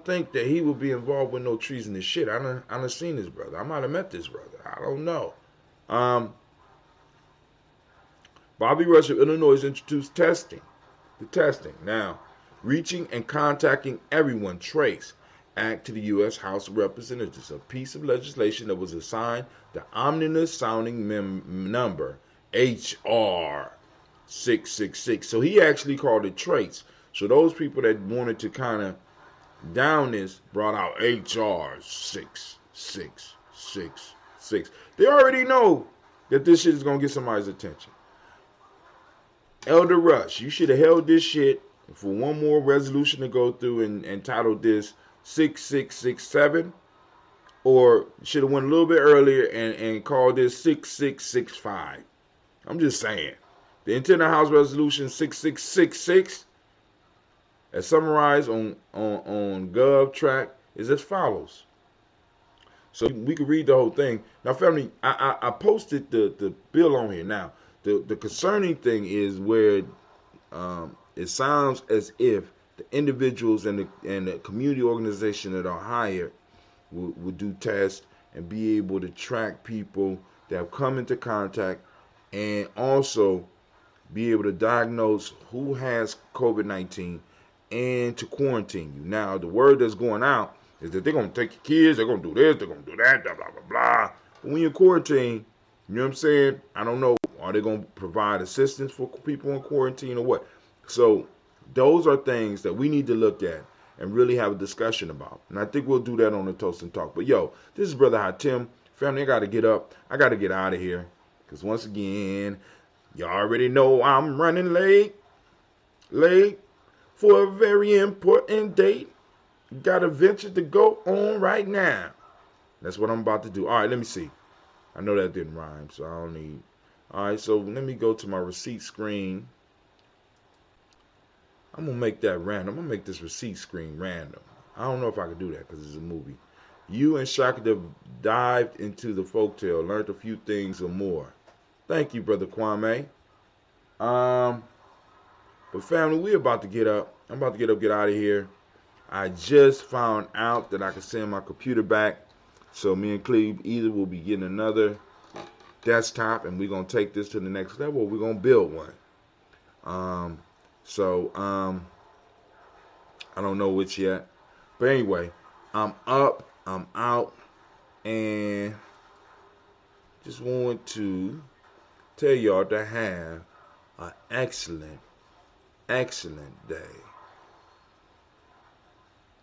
think that he would be involved with no treasonous shit. I done seen this brother. I might have met this brother. I don't know. Bobby Rush of Illinois introduced testing. The testing. Now, reaching and contacting everyone, Trace Act to the U.S. House of Representatives, a piece of legislation that was assigned the ominous sounding number H.R. 666. So he actually called it Trace. So those people that wanted to kind of down this brought out H.R. 6666. They already know that this shit is going to get somebody's attention. Elder Rush, you should have held this shit for one more resolution to go through and titled this 6667, or should have went a little bit earlier and called this 6665. I'm just saying. The intent of House Resolution 6666, as summarized on GovTrack, is as follows. So we can read the whole thing. Now, family, I posted the bill on here. Now, the concerning thing is where it sounds as if the individuals and the community organization that are hired will do tests and be able to track people that have come into contact, and also be able to diagnose who has COVID-19 and to quarantine you. Now, the word that's going out is that they're going to take your kids, they're going to do this, they're going to do that, blah, blah, blah, blah. But when you're quarantined, you know what I'm saying? I don't know. Are they going to provide assistance for people in quarantine or what? So those are things that we need to look at and really have a discussion about. And I think we'll do that on the Toast and Talk. But yo, this is Brother Hatim. Family, I got to get up. I got to get out of here. Because once again, you already know I'm running late for a very important date. Got a venture to go on right now. That's what I'm about to do. All right, let me see. I know that didn't rhyme, so I don't need. All right, so let me go to my receipt screen. I'm going to make that random. I'm going to make this receipt screen random. I don't know if I can do that because it's a movie. You and Shaka dived into the folktale, learned a few things or more. Thank you, Brother Kwame. But family, we're about to get up. I'm about to get out of here. I just found out that I can send my computer back. So me and Cleve either will be getting another desktop and we're going to take this to the next level, or we're going to build one. I don't know which yet. But anyway, I'm up, I'm out, and just want to tell y'all to have an excellent day.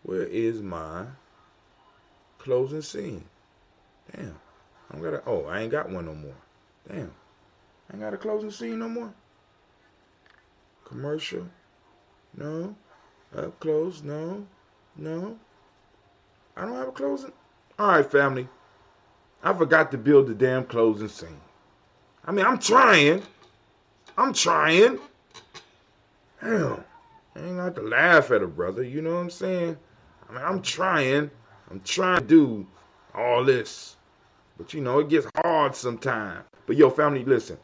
Where is my closing scene? Damn. I don't got a, oh, I ain't got one no more. Damn. I ain't got a closing scene no more. Commercial. No. Up close. No. No. I don't have a closing. All right, family. I forgot to build the damn closing scene. I mean, I'm trying. Damn. I ain't got to laugh at a brother. You know what I'm saying? I mean, I'm trying to do all this. But, you know, it gets hard sometimes. But, yo, family, listen.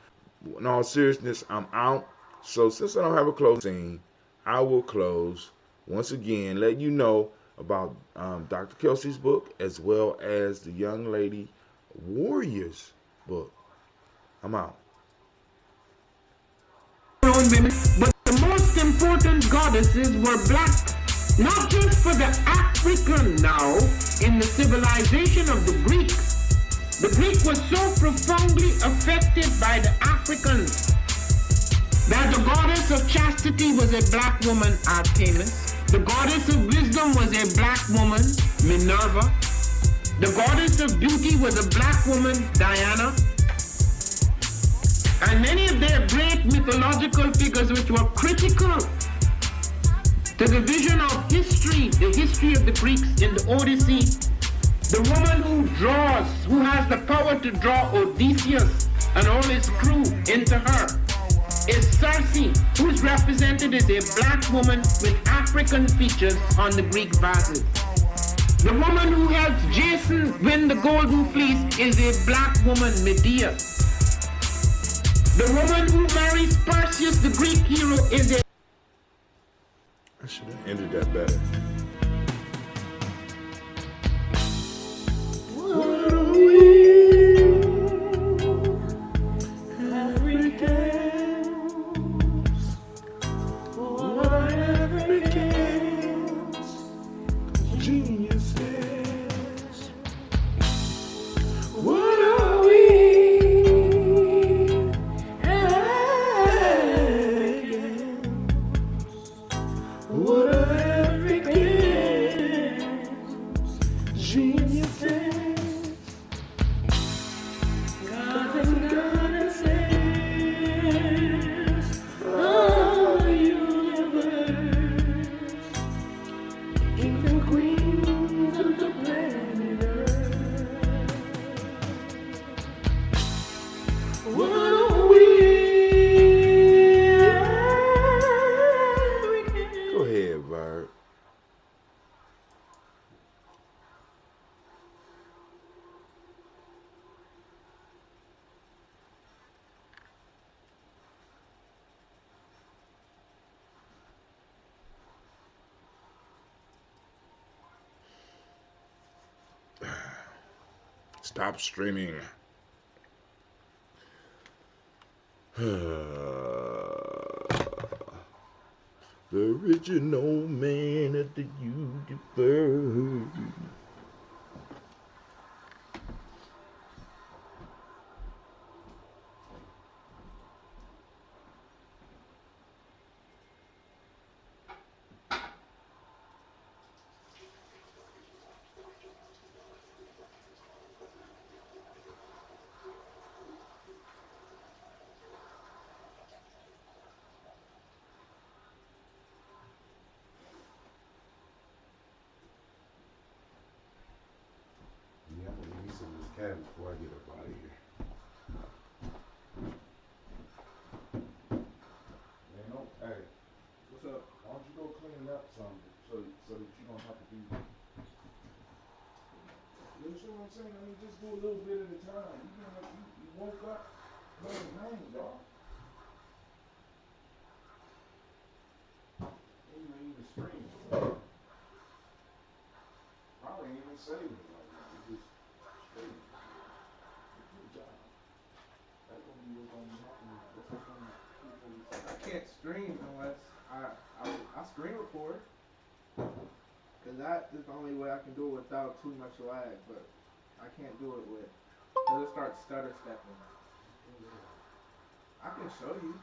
In all seriousness, I'm out. So, since I don't have a closing scene, I will close once again, letting you know about Dr. Kelsey's book as well as the Young Lady Warriors book. I'm out. But the most important goddesses were black, not just for the African now in the civilization of the Greeks. The Greek was so profoundly affected by the Africans that the goddess of chastity was a black woman, Artemis. The goddess of wisdom was a black woman, Minerva. The goddess of beauty was a black woman, Diana. And many of their great mythological figures which were critical to the vision of history, the history of the Greeks in the Odyssey. The woman who has the power to draw Odysseus and all his crew into her is Circe, who is represented as a black woman with African features on the Greek vases. The woman who helps Jason win the Golden Fleece is a black woman, Medea. The woman who marries Perseus, the Greek hero, is a... I should have ended that better. What are we, Africans? What are Africans? Geniuses. What are we? What are Africans? Geniuses. Gods and goddesses of the universe. Kings and queens of the planet Earth. What are we? Go ahead, Bart. Stop streaming. The original man of the universe. Yeah, I'm gonna eat some of this cabbage before I get up out of here. Man, no, hey, what's up? Why don't you go clean up some so that you don't have to be. You know what I'm saying? I mean, just do a little bit at a time. You woke up playing games, dog. Ain't even scream. Probably ain't even saving it right now. You just scream. Good job. That's gonna be what's gonna be happening. That's what's gonna keep I can't stream unless I screen record. Cause that is the only way I can do it without too much lag, but I can't do it with, cause it starts stutter stepping. I can show you.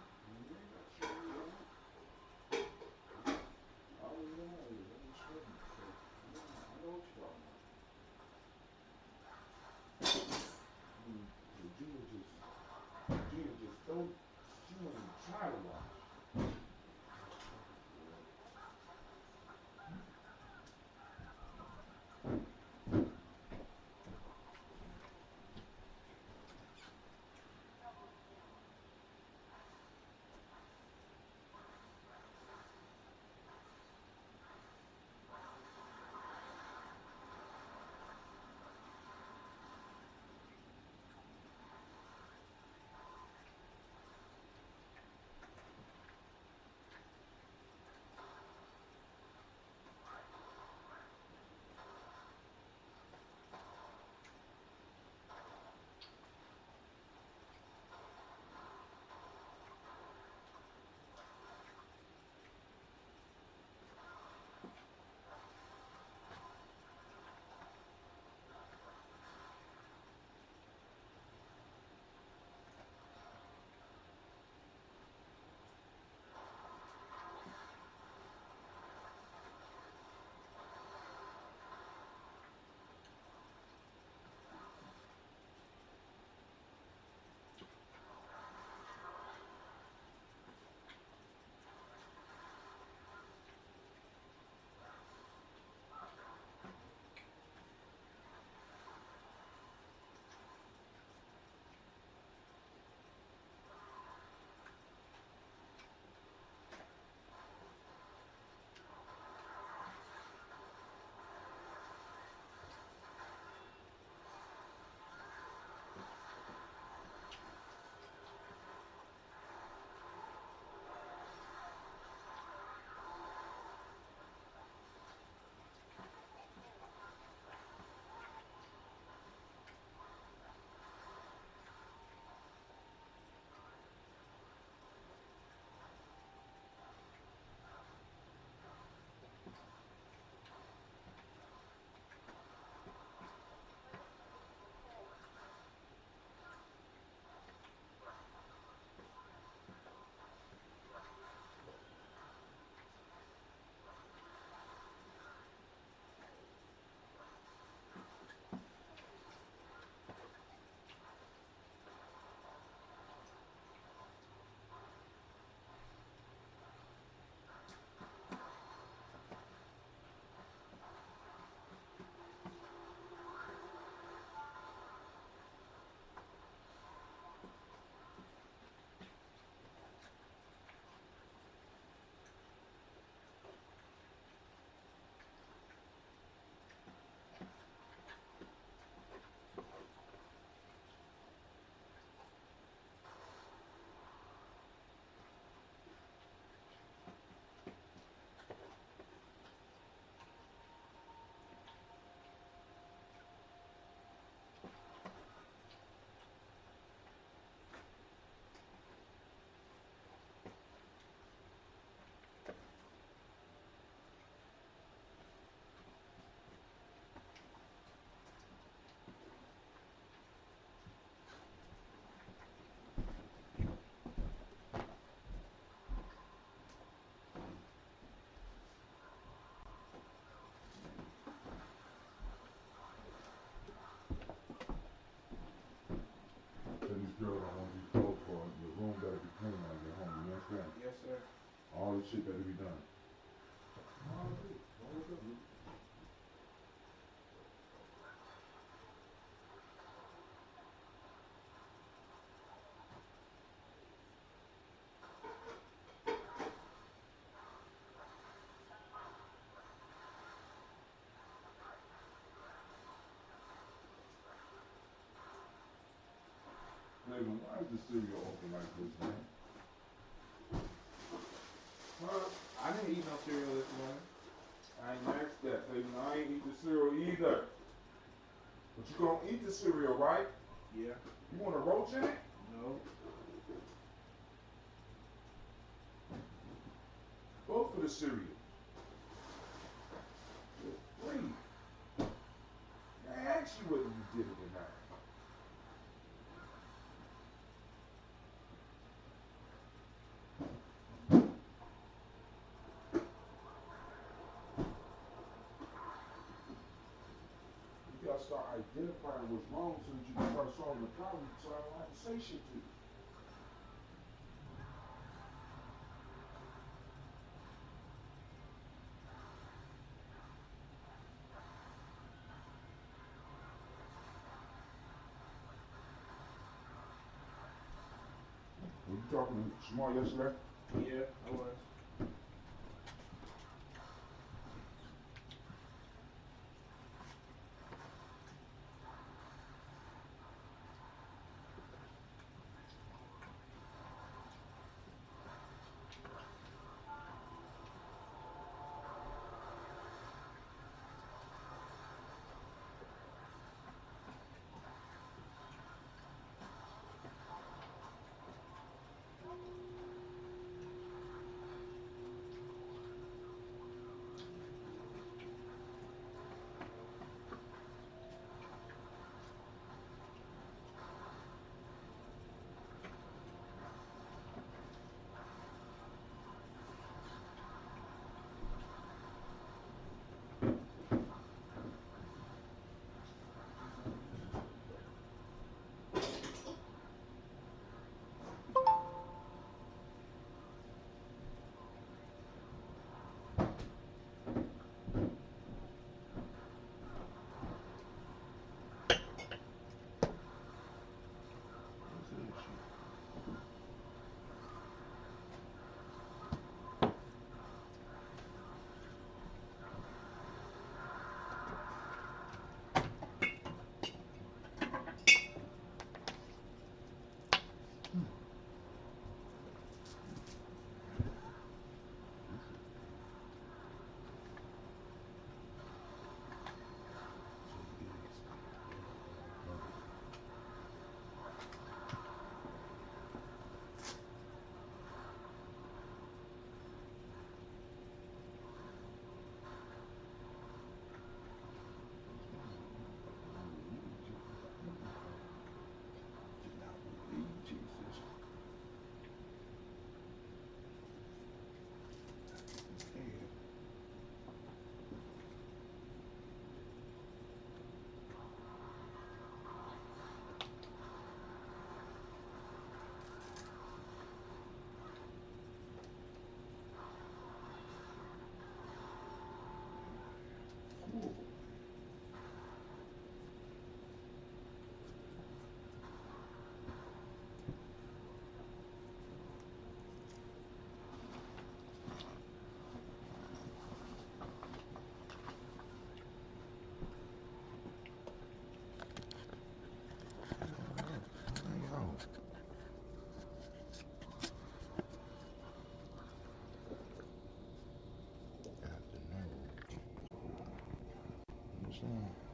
shit better be done. Raven, why is the cereal open like this, man? I didn't eat no cereal this morning. I ain't asked that, Raven. I ain't eat the cereal either. But you gonna eat the cereal, right? Yeah. You want a roach in it? No. Go for the cereal. Please. I asked you whether you did it or not. You gotta start identifying what's wrong so that you can start solving the problem so I don't have to say shit to you. Were you talking to Jamal yesterday? Yeah, I was. Understand?